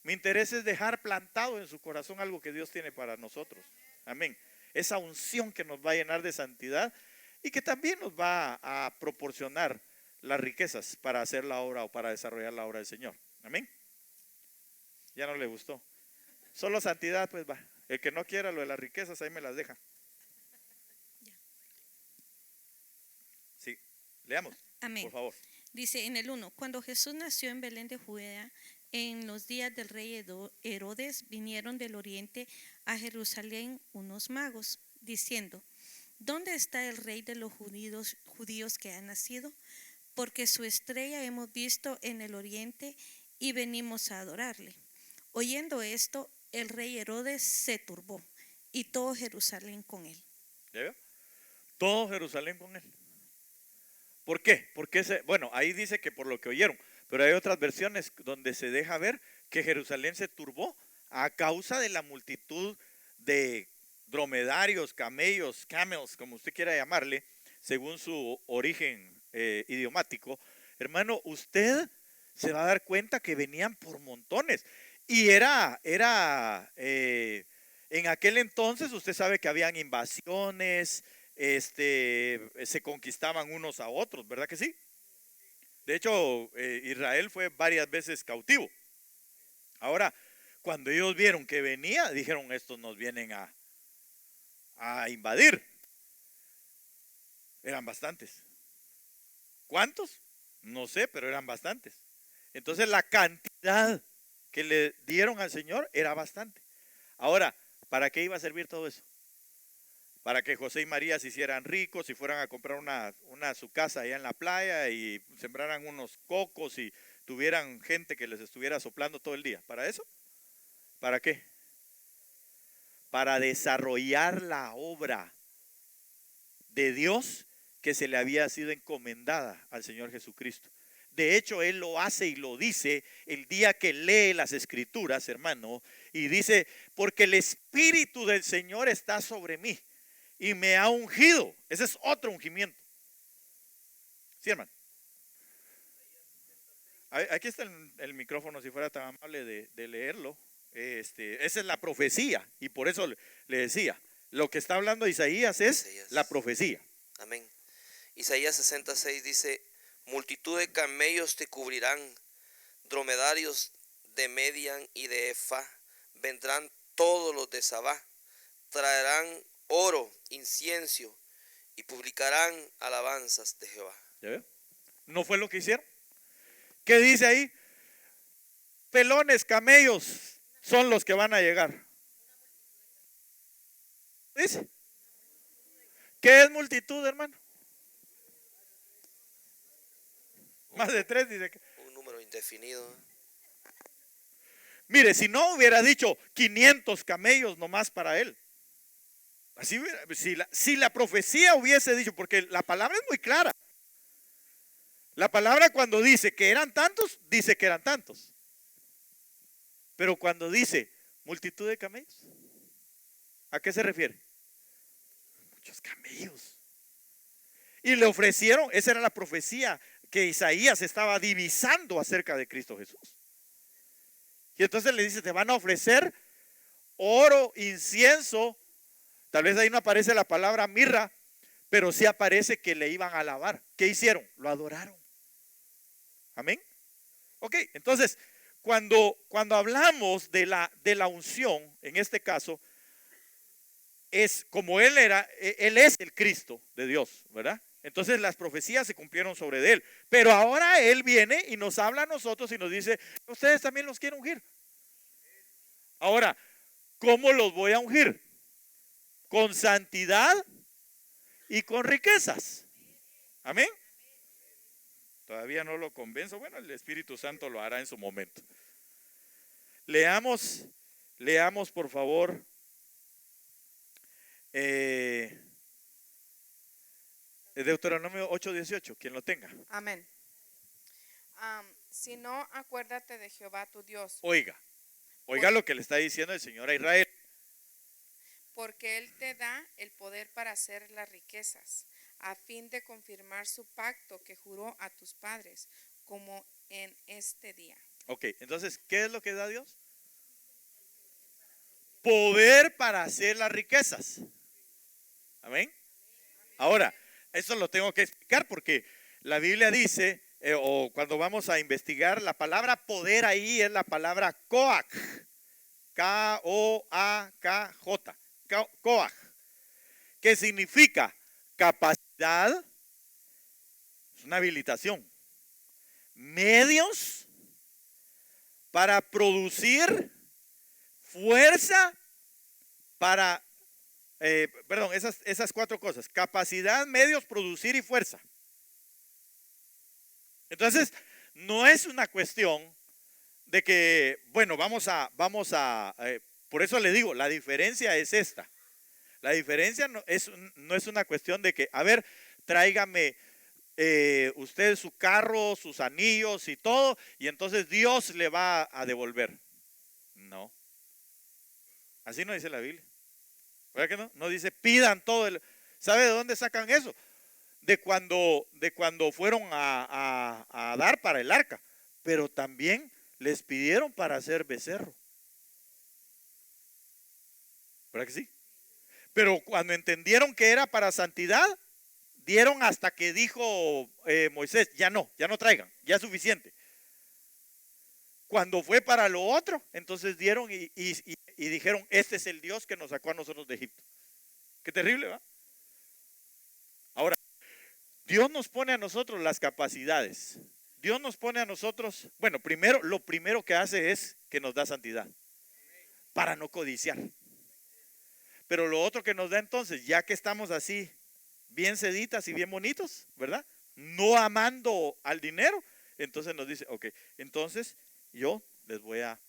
Mi interés es dejar plantado en su corazón algo que Dios tiene para nosotros. Amén. Esa unción que nos va a llenar de santidad y que también nos va a proporcionar las riquezas para hacer la obra o para desarrollar la obra del Señor. Amén. Ya no le gustó. Solo santidad, pues va. El que no quiera lo de las riquezas, ahí me las deja. Sí, leamos. Amén. Por favor. Dice en el 1, cuando Jesús nació en Belén de Judea, en los días del rey Herodes, vinieron del oriente a Jerusalén unos magos, diciendo, ¿dónde está el rey de los judíos que ha nacido? Porque su estrella hemos visto en el oriente y venimos a adorarle. Oyendo esto, el rey Herodes se turbó y todo Jerusalén con él. ¿Ya veo? Todo Jerusalén con él. ¿Por qué? Porque bueno, ahí dice que por lo que oyeron, pero hay otras versiones donde se deja ver que Jerusalén se turbó a causa de la multitud de dromedarios, camellos, camels, como usted quiera llamarle, según su origen idiomático. Hermano, usted se va a dar cuenta que venían por montones. Y en aquel entonces usted sabe que habían invasiones, se conquistaban unos a otros, ¿verdad que sí? De hecho, Israel fue varias veces cautivo. Ahora, cuando ellos vieron que venía, dijeron, estos nos vienen a invadir. Eran bastantes. ¿Cuántos? No sé, pero eran bastantes. Entonces la cantidad que le dieron al Señor era bastante. Ahora, ¿para qué iba a servir todo eso? para que José y María se hicieran ricos y fueran a comprar su casa allá en la playa y sembraran unos cocos y tuvieran gente que les estuviera soplando todo el día. ¿Para eso? ¿Para qué? Para desarrollar la obra de Dios que se le había sido encomendada al Señor Jesucristo. De hecho, Él lo hace y lo dice el día que lee las Escrituras, hermano, y dice, porque el Espíritu del Señor está sobre mí y me ha ungido. Ese es otro ungimiento. Sí, hermano. Aquí está el micrófono, si fuera tan amable de leerlo. Esa es la profecía, y por eso le decía, lo que está hablando Isaías es Isaías. la profecía. Amén. Isaías 66 dice, multitud de camellos te cubrirán, dromedarios de Median y de Efa, vendrán todos los de Sabá, traerán oro, incienso y publicarán alabanzas de Jehová. ¿Ya veo? ¿No fue lo que hicieron? ¿Qué dice ahí? Pelones, camellos son los que van a llegar. ¿Dice? ¿Qué es multitud, hermano? Más de 3 dice que. Un número indefinido. Mire, si no hubiera dicho 500 camellos nomás para él. Así hubiera, si la profecía hubiese dicho, porque la palabra es muy clara. La palabra cuando dice que eran tantos, dice que eran tantos. Pero cuando dice multitud de camellos, ¿a qué se refiere? Muchos camellos. Y le ofrecieron, esa era la profecía que Isaías estaba divisando acerca de Cristo Jesús. Y entonces le dice, te van a ofrecer oro, incienso. Tal vez ahí no aparece la palabra mirra, pero sí aparece que le iban a alabar. ¿Qué hicieron? Lo adoraron. Amén. Ok, entonces, cuando hablamos de la unción, en este caso, es como él es el Cristo de Dios, ¿verdad? Entonces las profecías se cumplieron sobre él. Pero ahora él viene y nos habla a nosotros y nos dice, ustedes también los quieren ungir. Ahora, ¿cómo los voy a ungir? Con santidad y con riquezas. Amén. Todavía no lo convenzo. Bueno, el Espíritu Santo lo hará en su momento. Leamos por favor. Deuteronomio 8:18, quien lo tenga. Amén. Si no, acuérdate de Jehová tu Dios, Oiga lo que le está diciendo el Señor a Israel. porque Él te da el poder para hacer las riquezas, a fin de confirmar su pacto que juró a tus padres, como en este día. Ok, entonces, ¿qué es lo que da Dios? Poder para hacer las riquezas. Amén. Ahora, esto lo tengo que explicar porque la Biblia dice, o cuando vamos a investigar, la palabra poder ahí es la palabra koach, K-O-A-K-J, koach, que significa capacidad, es una habilitación, medios para producir, fuerza para, esas 4 cosas: capacidad, medios, producir y fuerza. Entonces, no es una cuestión de que, bueno, por eso le digo, la diferencia es esta. La diferencia no es una cuestión de que, a ver, tráigame usted su carro, sus anillos y todo, y entonces Dios le va a devolver. No. Así no dice la Biblia. ¿Verdad que no? No dice pidan todo. ¿Sabe de dónde sacan eso? De cuando fueron a dar para el arca. Pero también les pidieron para hacer becerro. ¿Verdad que sí? Pero cuando entendieron que era para santidad, dieron hasta que dijo Moisés, ya no traigan, ya es suficiente. Cuando fue para lo otro, entonces dieron y dijeron, este es el Dios que nos sacó a nosotros de Egipto. Qué terrible, ¿va? Ahora, Dios nos pone a nosotros las capacidades. Dios nos pone a nosotros, bueno, lo primero que hace es que nos da santidad para no codiciar. Pero lo otro que nos da entonces, ya que estamos así, bien seditas y bien bonitos, ¿verdad? No amando al dinero, entonces nos dice, ok, entonces yo les voy a dar.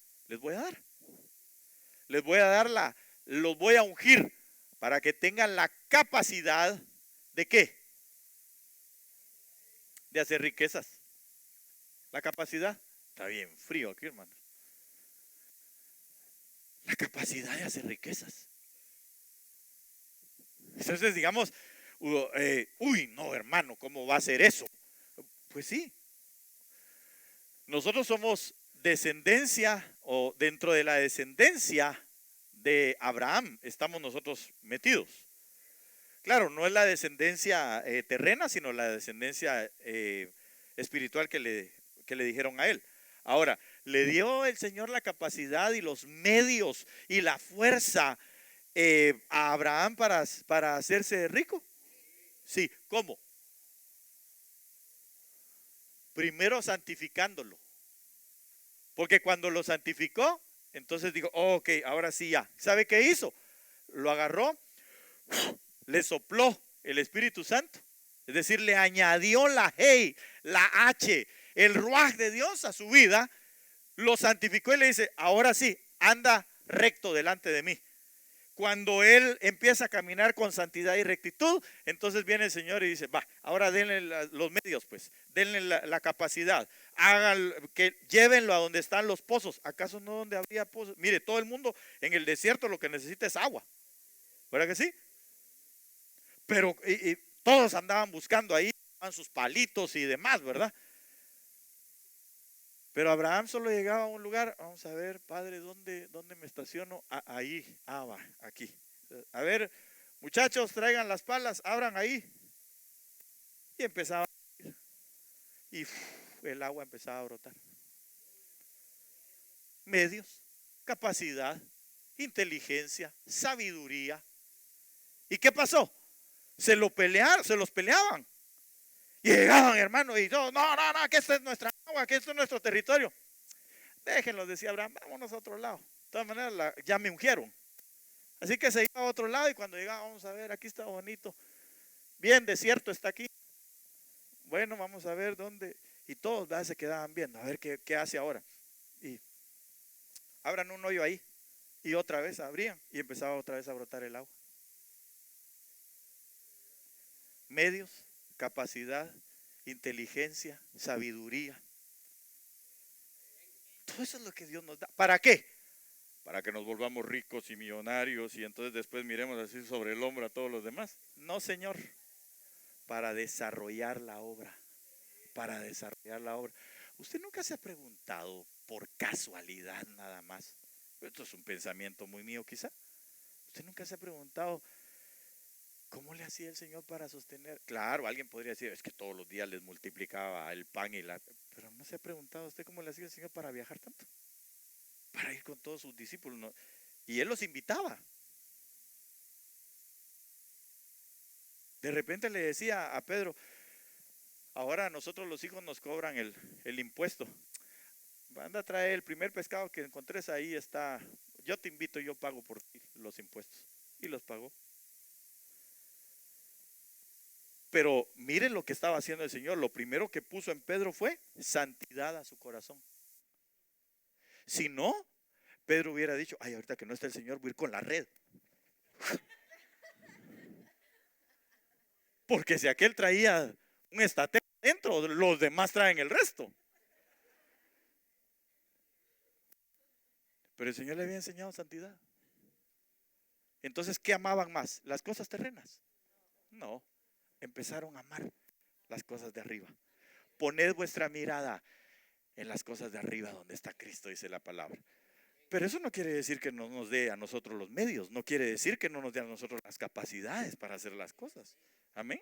Les voy a dar los voy a ungir para que tengan la capacidad de ¿qué? De hacer riquezas. La capacidad. Está bien frío aquí, hermano. La capacidad de hacer riquezas. Entonces digamos, uy, no, hermano, ¿cómo va a ser eso? Pues sí. Nosotros somos descendencia, o dentro de la descendencia de Abraham estamos nosotros metidos. Claro, no es la descendencia terrena, sino la descendencia espiritual que le dijeron a él. Ahora, ¿le dio el Señor la capacidad y los medios y la fuerza a Abraham para hacerse rico? Sí, ¿cómo? Primero santificándolo. Porque cuando lo santificó, entonces dijo, oh, ok, ahora sí ya. ¿Sabe qué hizo? Lo agarró, le sopló el Espíritu Santo. Es decir, le añadió la Hey, la H, el Ruaj de Dios a su vida. Lo santificó y le dice, ahora sí, anda recto delante de mí. Cuando él empieza a caminar con santidad y rectitud, entonces viene el Señor y dice, va, ahora denle los medios, pues, denle la capacidad, hagan, que llévenlo a donde están los pozos. ¿Acaso no donde había pozos? Mire, todo el mundo en el desierto lo que necesita es agua, ¿verdad que sí? Pero y todos andaban buscando ahí, sus palitos y demás, ¿verdad? Pero Abraham solo llegaba a un lugar, vamos a ver, Padre, ¿dónde me estaciono? Ahí, va, aquí. A ver, muchachos, traigan las palas, abran ahí. Y empezaba a ir. Y el agua empezaba a brotar. Medios, capacidad, inteligencia, sabiduría. ¿Y qué pasó? Se los peleaban. Y llegaban, hermano, y todos, no, que esta es nuestra agua, que esto es nuestro territorio. Déjenlos, decía Abraham, vámonos a otro lado. De todas maneras, ya me ungieron. Así que se iba a otro lado y cuando llegaba, vamos a ver, aquí está bonito. Bien, desierto está aquí. Bueno, vamos a ver dónde. Y todos se quedaban viendo, a ver qué hace ahora. Y abran un hoyo ahí. Y otra vez abrían y empezaba otra vez a brotar el agua. Medios, capacidad, inteligencia, sabiduría. Todo eso es lo que Dios nos da. ¿Para qué? Para que nos volvamos ricos y millonarios y entonces después miremos así sobre el hombro a todos los demás. No, Señor. Para desarrollar la obra. Para desarrollar la obra. ¿Usted nunca se ha preguntado por casualidad nada más? Esto es un pensamiento muy mío quizá. ¿Usted nunca se ha preguntado cómo le hacía el Señor para sostener? Claro, alguien podría decir, es que todos los días les multiplicaba el pan y pero ¿no se ha preguntado usted cómo le hacía el Señor para viajar tanto? Para ir con todos sus discípulos. ¿No? Y Él los invitaba. De repente le decía a Pedro, ahora nosotros los hijos nos cobran el impuesto. Anda a traer el primer pescado que encontres, ahí está. Yo te invito, yo pago por ti los impuestos. Y los pagó. Pero miren lo que estaba haciendo el Señor. Lo primero que puso en Pedro fue santidad a su corazón. Si no, Pedro hubiera dicho, ay, ahorita que no está el Señor, voy a ir con la red. Porque si aquel traía un estatero dentro, los demás traen el resto. Pero el Señor le había enseñado santidad. Entonces, ¿qué amaban más? ¿Las cosas terrenas? No. Empezaron a amar las cosas de arriba. Poned vuestra mirada en las cosas de arriba donde está Cristo, dice la palabra. Pero eso no quiere decir que no nos dé a nosotros los medios. No quiere decir que no nos dé a nosotros las capacidades para hacer las cosas. Amén.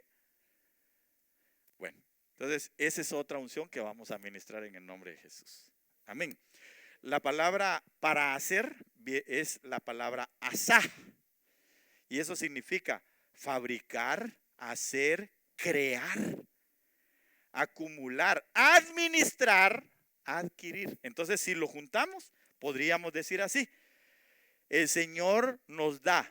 Bueno, entonces esa es otra unción que vamos a ministrar en el nombre de Jesús. Amén. La palabra para hacer es la palabra asá. Y eso significa fabricar, hacer, crear, acumular, administrar, adquirir. Entonces, si lo juntamos, podríamos decir así: el Señor nos da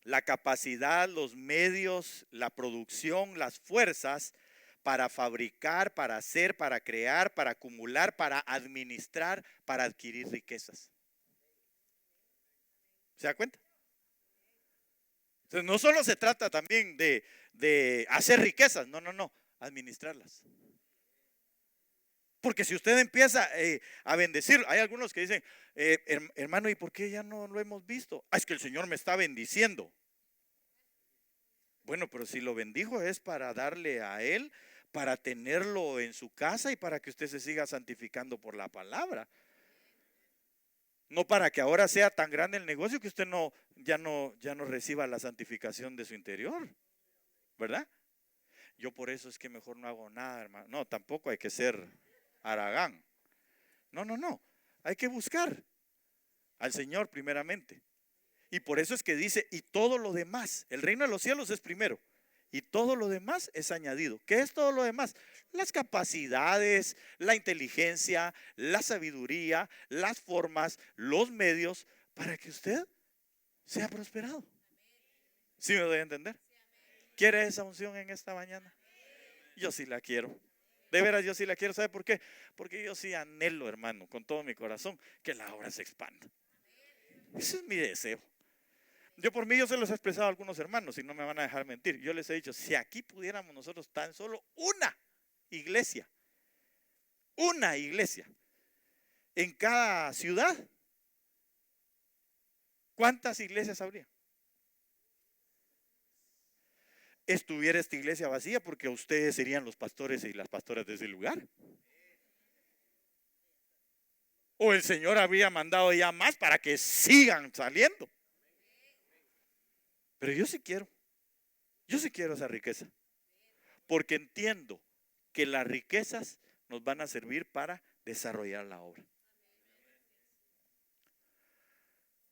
la capacidad, los medios, la producción, las fuerzas para fabricar, para hacer, para crear, para acumular, para administrar, para adquirir riquezas. ¿Se da cuenta? Entonces no solo se trata también de hacer riquezas, no, administrarlas. Porque si usted empieza a bendecir, hay algunos que dicen, hermano, ¿y por qué ya no lo hemos visto? Es que el Señor me está bendiciendo. Bueno, pero si lo bendijo es para darle a Él, para tenerlo en su casa y para que usted se siga santificando por la palabra. No para que ahora sea tan grande el negocio que usted ya no reciba la santificación de su interior, ¿verdad? Yo por eso es que mejor no hago nada, hermano. No, tampoco hay que ser haragán. No. Hay que buscar al Señor primeramente. Y por eso es que dice, y todo lo demás, el reino de los cielos es primero, y todo lo demás es añadido. ¿Qué es todo lo demás? Las capacidades, la inteligencia, la sabiduría, las formas, los medios, para que usted sea prosperado. ¿Sí me doy a entender? ¿Quiere esa unción en esta mañana? Yo sí la quiero. De veras, yo sí la quiero. ¿Sabe por qué? Porque yo sí anhelo, hermano, con todo mi corazón, que la obra se expanda. Ese es mi deseo. Yo por mí, yo se los he expresado a algunos hermanos y no me van a dejar mentir. Yo les he dicho, si aquí pudiéramos nosotros tan solo una iglesia en cada ciudad, ¿cuántas iglesias habría? Estuviera esta iglesia vacía porque ustedes serían los pastores y las pastoras de ese lugar. O el Señor habría mandado ya más para que sigan saliendo. Pero yo sí quiero esa riqueza, porque entiendo que las riquezas nos van a servir para desarrollar la obra.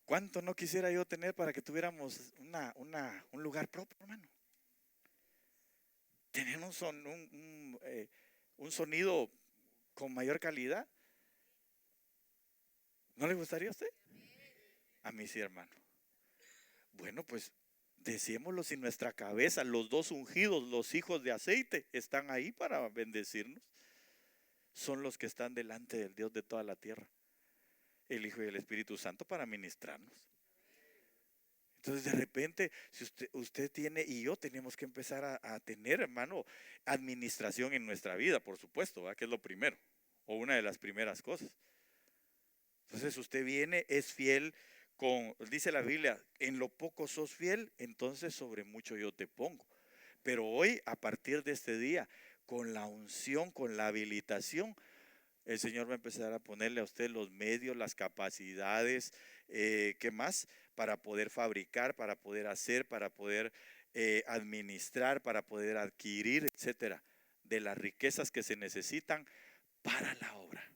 ¿Cuánto no quisiera yo tener para que tuviéramos un lugar propio, hermano? Tener un sonido con mayor calidad. ¿No le gustaría a usted? A mí sí, hermano. Bueno, pues decímoslo, si nuestra cabeza, los dos ungidos, los hijos de aceite, están ahí para bendecirnos. Son los que están delante del Dios de toda la tierra, el Hijo y el Espíritu Santo, para ministrarnos. Entonces de repente, si usted tiene y yo tenemos que empezar a tener, hermano, administración en nuestra vida, por supuesto, ¿verdad? Que es lo primero, o una de las primeras cosas. Entonces usted viene, es fiel, dice la Biblia, en lo poco sos fiel, entonces sobre mucho yo te pongo. Pero hoy, a partir de este día, con la unción, con la habilitación, el Señor va a empezar a ponerle a usted los medios, las capacidades, ¿qué más? Para poder fabricar, para poder hacer, para poder administrar, para poder adquirir, etcétera, de las riquezas que se necesitan para la obra.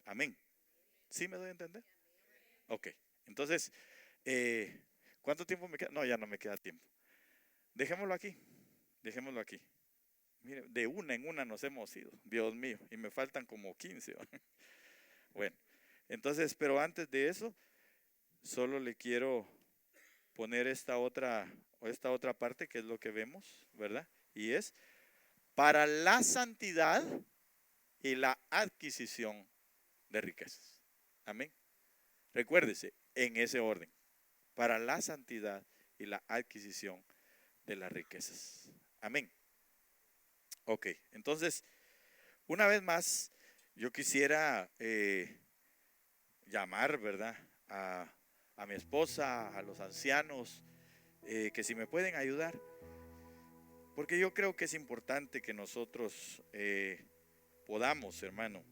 Amén. ¿Sí me doy a entender? Ok, entonces, ¿cuánto tiempo me queda? No, ya no me queda tiempo. Dejémoslo aquí. Mire, de una en una nos hemos ido, Dios mío, y me faltan como 15. Bueno, entonces, pero antes de eso, solo le quiero poner esta otra parte que es lo que vemos, ¿verdad? Y es para la santidad y la adquisición de riquezas. Amén. Recuérdese, en ese orden, para la santidad y la adquisición de las riquezas. Amén. Ok, entonces, una vez más, yo quisiera llamar, ¿verdad?, a mi esposa, a los ancianos, que si me pueden ayudar, porque yo creo que es importante que nosotros podamos, hermano,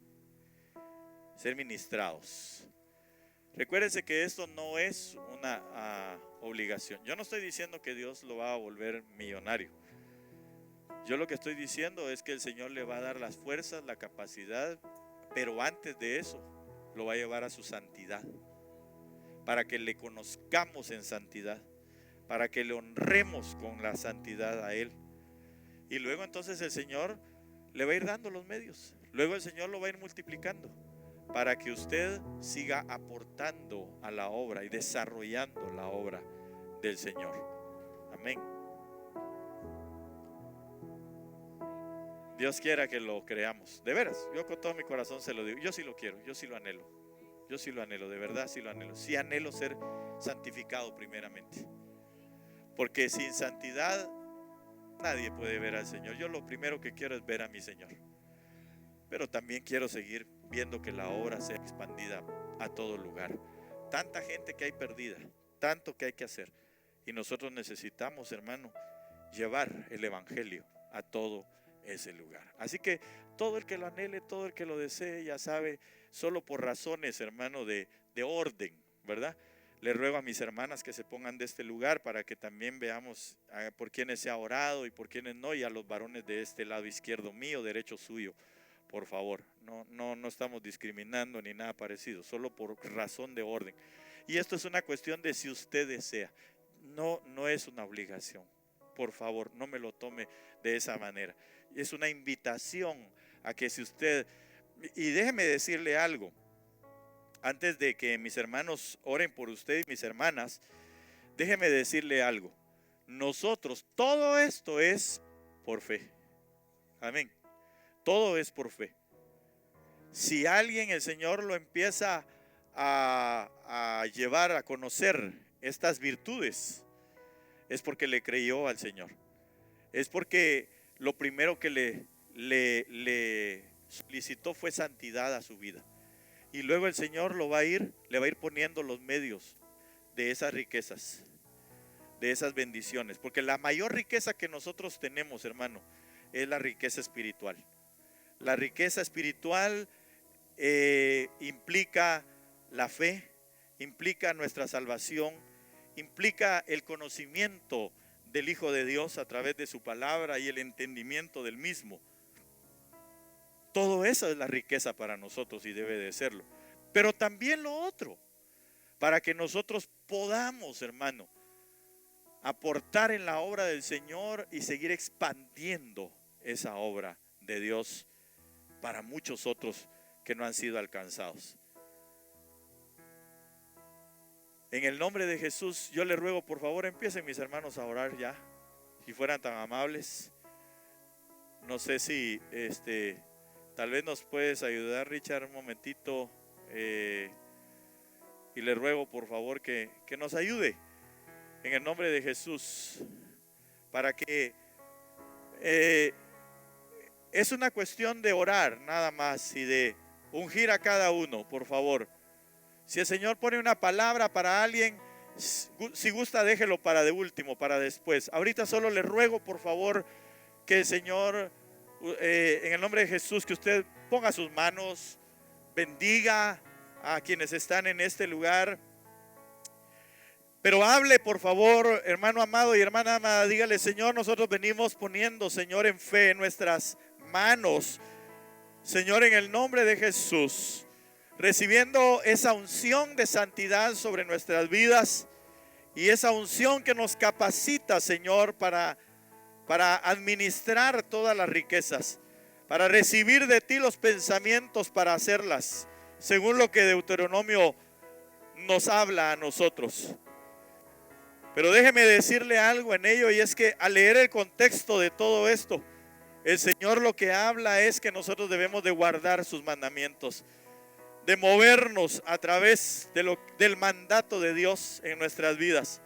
ser ministrados. Recuérdense que esto no es una obligación. Yo no estoy diciendo que Dios lo va a volver millonario. Yo lo que estoy diciendo es que el Señor le va a dar las fuerzas, la capacidad, pero antes de eso lo va a llevar a su santidad, para que le conozcamos en santidad, para que le honremos con la santidad a Él. Y luego entonces el Señor le va a ir dando los medios. Luego el Señor lo va a ir multiplicando para que usted siga aportando a la obra y desarrollando la obra del Señor. Amén. Dios quiera que lo creamos. De veras, yo con todo mi corazón se lo digo. Yo sí lo quiero, yo sí lo anhelo. Yo sí lo anhelo, de verdad sí lo anhelo. Sí anhelo ser santificado primeramente. Porque sin santidad nadie puede ver al Señor. Yo lo primero que quiero es ver a mi Señor. Pero también quiero seguir viendo que la obra sea expandida a todo lugar. Tanta gente que hay perdida, tanto que hay que hacer. Y nosotros necesitamos, hermano, llevar el evangelio a todo ese lugar. Así que todo el que lo anhele, todo el que lo desee, ya sabe, solo por razones, hermano, de orden, ¿verdad? Le ruego a mis hermanas que se pongan de este lugar para que también veamos por quienes se ha orado y por quienes no, y a los varones de este lado izquierdo mío, derecho suyo, por favor. No estamos discriminando ni nada parecido, solo por razón de orden. Y esto es una cuestión de si usted desea, no es una obligación. Por favor, no me lo tome de esa manera. Es una invitación a que si usted, y déjeme decirle algo, antes de que mis hermanos oren por usted y mis hermanas, déjeme decirle algo. Nosotros, todo esto es por fe. Amén. Todo es por fe. Si alguien, el Señor lo empieza a llevar a conocer estas virtudes, es porque le creyó al Señor. Es porque lo primero que le solicitó fue santidad a su vida. Y luego el Señor le va a ir poniendo los medios de esas riquezas, de esas bendiciones. Porque la mayor riqueza que nosotros tenemos, hermano, es la riqueza espiritual. La riqueza espiritual implica la fe, implica nuestra salvación, implica el conocimiento del Hijo de Dios a través de su palabra y el entendimiento del mismo. Todo eso es la riqueza para nosotros y debe de serlo. Pero también lo otro, para que nosotros podamos, hermano, aportar en la obra del Señor y seguir expandiendo esa obra de Dios para muchos otros que no han sido alcanzados. En el nombre de Jesús, yo les ruego, por favor, empiecen mis hermanos a orar ya, si fueran tan amables. No sé si tal vez nos puedes ayudar, Richard, un momentito, y le ruego por favor que nos ayude en el nombre de Jesús, para que es una cuestión de orar nada más y de ungir a cada uno, por favor. Si el Señor pone una palabra para alguien, si gusta déjelo para de último, para después. Ahorita solo le ruego por favor que el Señor, en el nombre de Jesús, que usted ponga sus manos, bendiga a quienes están en este lugar. Pero hable por favor, hermano amado y hermana amada, dígale: Señor, nosotros venimos poniendo, Señor, en fe en nuestras manos, Señor, en el nombre de Jesús, recibiendo esa unción de santidad sobre nuestras vidas y esa unción que nos capacita, Señor, para administrar todas las riquezas, para recibir de ti los pensamientos para hacerlas, según lo que Deuteronomio nos habla a nosotros. Pero déjeme decirle algo en ello, y es que al leer el contexto de todo esto, el Señor lo que habla es que nosotros debemos de guardar sus mandamientos, de movernos a través del mandato de Dios en nuestras vidas.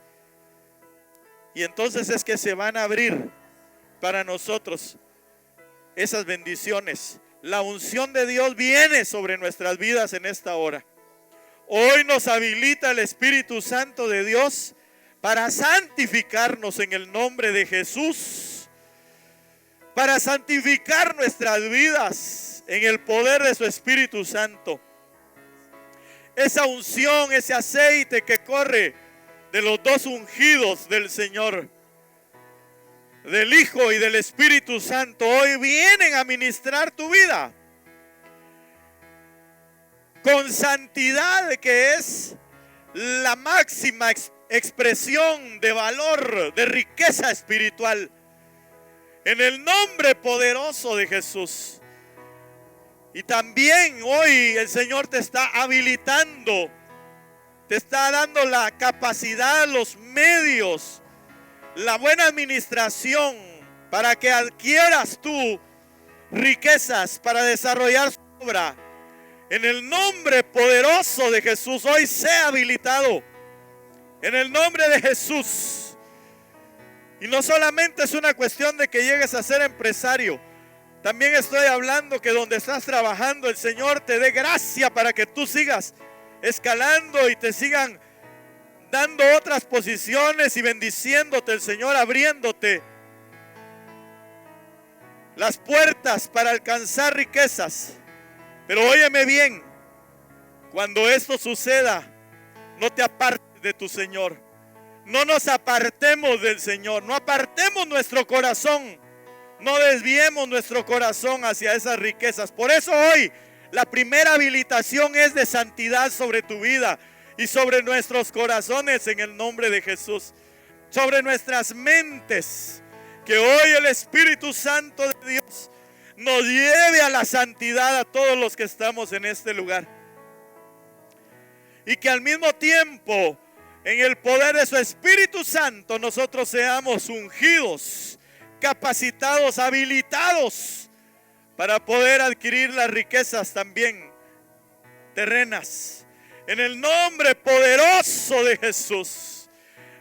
Y entonces es que se van a abrir para nosotros esas bendiciones. La unción de Dios viene sobre nuestras vidas en esta hora. Hoy nos habilita el Espíritu Santo de Dios para santificarnos en el nombre de Jesús, para santificar nuestras vidas en el poder de su Espíritu Santo. Esa unción, ese aceite que corre de los dos ungidos del Señor, del Hijo y del Espíritu Santo, hoy vienen a ministrar tu vida con santidad, que es la máxima expresión de valor, de riqueza espiritual, en el nombre poderoso de Jesús. Y también hoy el Señor te está habilitando te está dando la capacidad, los medios, la buena administración para que adquieras tú riquezas para desarrollar su obra. En el nombre poderoso de Jesús, hoy sea habilitado. En el nombre de Jesús. Y no solamente es una cuestión de que llegues a ser empresario. También estoy hablando que donde estás trabajando, el Señor te dé gracia para que tú sigas escalando y te sigan dando otras posiciones y bendiciéndote, el Señor abriéndote las puertas para alcanzar riquezas. Pero óyeme bien, cuando esto suceda, no te apartes de tu Señor. No nos apartemos del Señor, no apartemos nuestro corazón, no desviemos nuestro corazón hacia esas riquezas. Por eso hoy la primera habilitación es de santidad sobre tu vida y sobre nuestros corazones en el nombre de Jesús. Sobre nuestras mentes, que hoy el Espíritu Santo de Dios nos lleve a la santidad a todos los que estamos en este lugar. Y que al mismo tiempo, en el poder de su Espíritu Santo, nosotros seamos ungidos, capacitados, habilitados para poder adquirir las riquezas también terrenas. En el nombre poderoso de Jesús,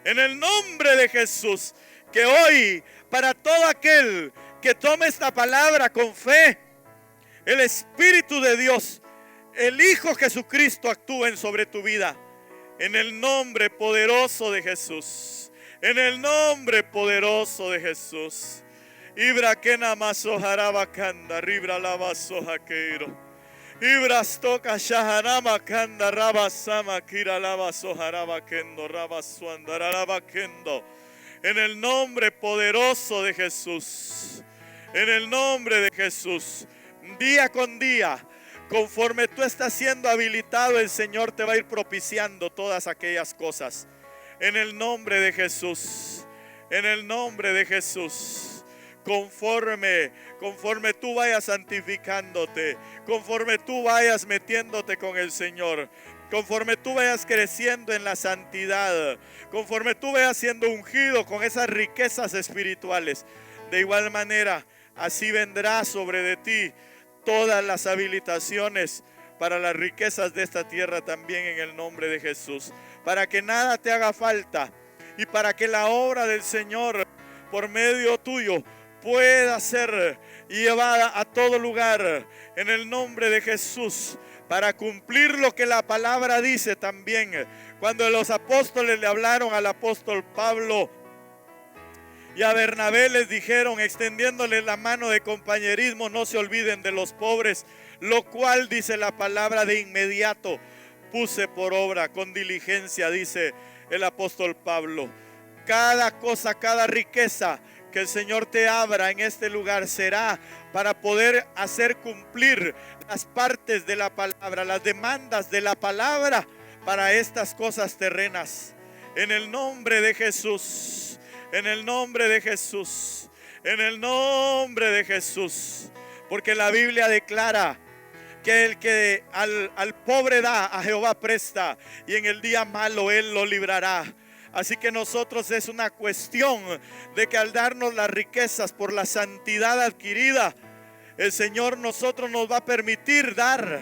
en el nombre de Jesús, que hoy para todo aquel que tome esta palabra con fe, el Espíritu de Dios, el Hijo Jesucristo actúen sobre tu vida. En el nombre poderoso de Jesús. En el nombre poderoso de Jesús. Ibra kena masoharaba kanda ribra lava sojaqueiro. Ibras toca shahanama kanda raba sama kira lava soharaba kendo raba suandaraba kendo. En el nombre poderoso de Jesús. En el nombre de Jesús. Día con día, conforme tú estás siendo habilitado, el Señor te va a ir propiciando todas aquellas cosas. En el nombre de Jesús. En el nombre de Jesús. Conforme tú vayas santificándote, conforme tú vayas metiéndote con el Señor, conforme tú vayas creciendo en la santidad, conforme tú vayas siendo ungido con esas riquezas espirituales, de igual manera, así vendrá sobre de ti todas las habilitaciones para las riquezas de esta tierra también en el nombre de Jesús. Para que nada te haga falta y para que la obra del Señor por medio tuyo pueda ser llevada a todo lugar en el nombre de Jesús. Para cumplir lo que la palabra dice también. Cuando los apóstoles le hablaron al apóstol Pablo y a Bernabé, les dijeron, extendiéndoles la mano de compañerismo, no se olviden de los pobres, lo cual dice la palabra, de inmediato puse por obra, con diligencia, dice el apóstol Pablo. Cada cosa, cada riqueza que el Señor te abra en este lugar será para poder hacer cumplir las partes de la palabra, las demandas de la palabra para estas cosas terrenas. En el nombre de Jesús. En el nombre de Jesús, en el nombre de Jesús, porque la Biblia declara que el que al pobre da, a Jehová presta, y en el día malo Él lo librará. Así que nosotros es una cuestión de que al darnos las riquezas por la santidad adquirida, el Señor nosotros nos va a permitir dar,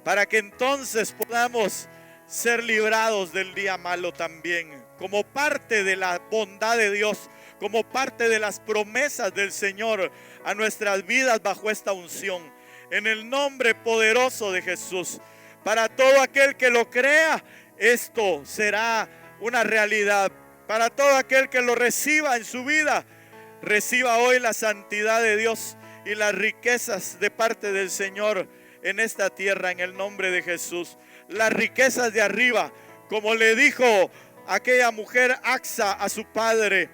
para que entonces podamos ser librados del día malo también, como parte de la bondad de Dios, como parte de las promesas del Señor a nuestras vidas bajo esta unción. En el nombre poderoso de Jesús, para todo aquel que lo crea, esto será una realidad. Para todo aquel que lo reciba en su vida, reciba hoy la santidad de Dios y las riquezas de parte del Señor en esta tierra, en el nombre de Jesús. Las riquezas de arriba, como le dijo aquella mujer Axa a su padre,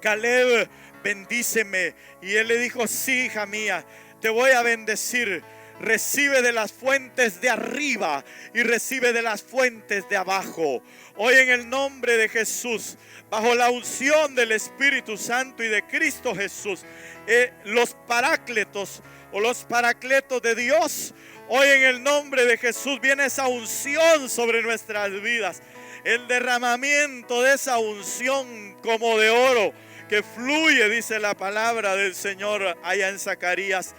Caleb, bendíceme. Y él le dijo, sí, hija mía, te voy a bendecir. Recibe de las fuentes de arriba y recibe de las fuentes de abajo. Hoy en el nombre de Jesús, bajo la unción del Espíritu Santo y de Cristo Jesús, los parácletos o los paracletos de Dios Hoy en el nombre de Jesús viene esa unción sobre nuestras vidas. El derramamiento de esa unción como de oro que fluye, dice la palabra del Señor allá en Zacarías.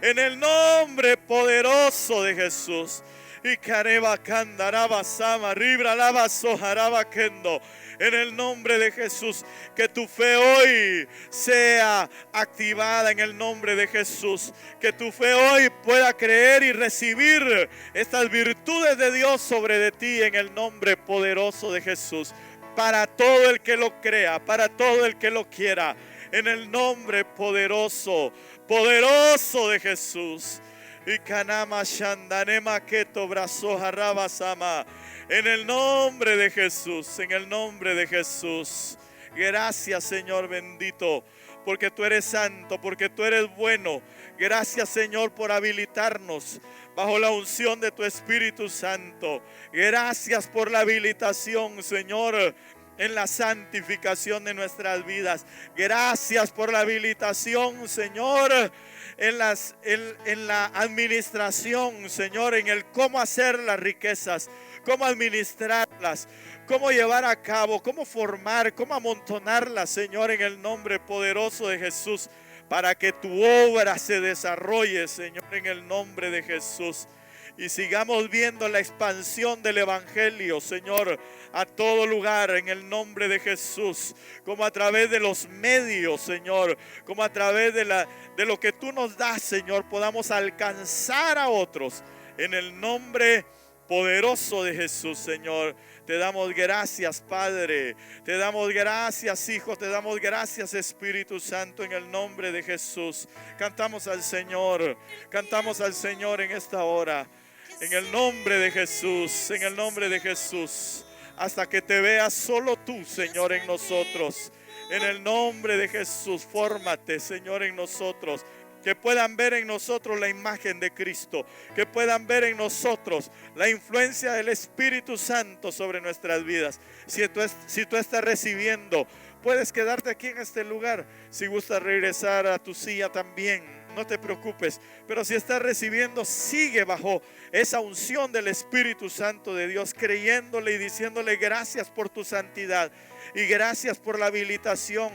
En el nombre poderoso de Jesús. Y careba candaraba sama, ribra lava sojaraba kendo. En el nombre de Jesús, que tu fe hoy sea activada en el nombre de Jesús. Que tu fe hoy pueda creer y recibir estas virtudes de Dios sobre de ti en el nombre poderoso de Jesús. Para todo el que lo crea, para todo el que lo quiera, en el nombre poderoso, poderoso de Jesús. Y kanama shandanema keto brazo jaraba sama. En el nombre de Jesús, en el nombre de Jesús. Gracias, Señor bendito, porque tú eres santo, porque tú eres bueno. Gracias, Señor, por habilitarnos bajo la unción de tu Espíritu Santo. Gracias por la habilitación, Señor, en la santificación de nuestras vidas. Gracias por la habilitación, Señor, en la administración, Señor, en el cómo hacer las riquezas, cómo administrarlas, cómo llevar a cabo, cómo formar, cómo amontonarlas, Señor, en el nombre poderoso de Jesús, para que tu obra se desarrolle, Señor, en el nombre de Jesús. Y sigamos viendo la expansión del Evangelio, Señor, a todo lugar en el nombre de Jesús. Como a través de los medios, Señor, como a través de lo que tú nos das, Señor, podamos alcanzar a otros. En el nombre poderoso de Jesús, Señor. Te damos gracias, Padre. Te damos gracias, Hijo. Te damos gracias, Espíritu Santo, en el nombre de Jesús. Cantamos al Señor. Cantamos al Señor en esta hora. En el nombre de Jesús, en el nombre de Jesús, hasta que te veas solo tú, Señor, en nosotros. En el nombre de Jesús, fórmate, Señor, en nosotros. Que puedan ver en nosotros la imagen de Cristo. Que puedan ver en nosotros la influencia del Espíritu Santo sobre nuestras vidas. Si tú estás recibiendo, puedes quedarte aquí en este lugar. Si gustas regresar a tu silla también, no te preocupes. Pero si estás recibiendo, sigue bajo esa unción del Espíritu Santo de Dios, creyéndole y diciéndole gracias por tu santidad y gracias por la habilitación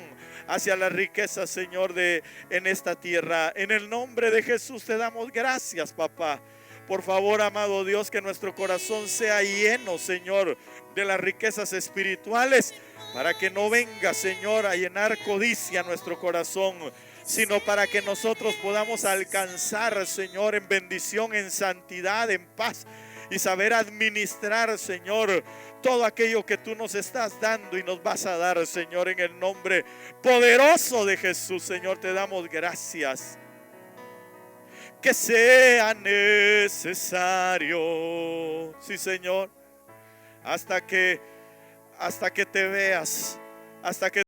hacia la riqueza, Señor, en esta tierra. En el nombre de Jesús te damos gracias, papá. Por favor, amado Dios, que nuestro corazón sea lleno, Señor, de las riquezas espirituales, para que no venga, Señor, a llenar codicia nuestro corazón, sino para que nosotros podamos alcanzar, Señor, en bendición, en santidad, en paz, y saber administrar, Señor, todo aquello que tú nos estás dando y nos vas a dar, Señor, en el nombre poderoso de Jesús. Señor, te damos gracias. Que sea necesario, sí, Señor, hasta que te veas, hasta que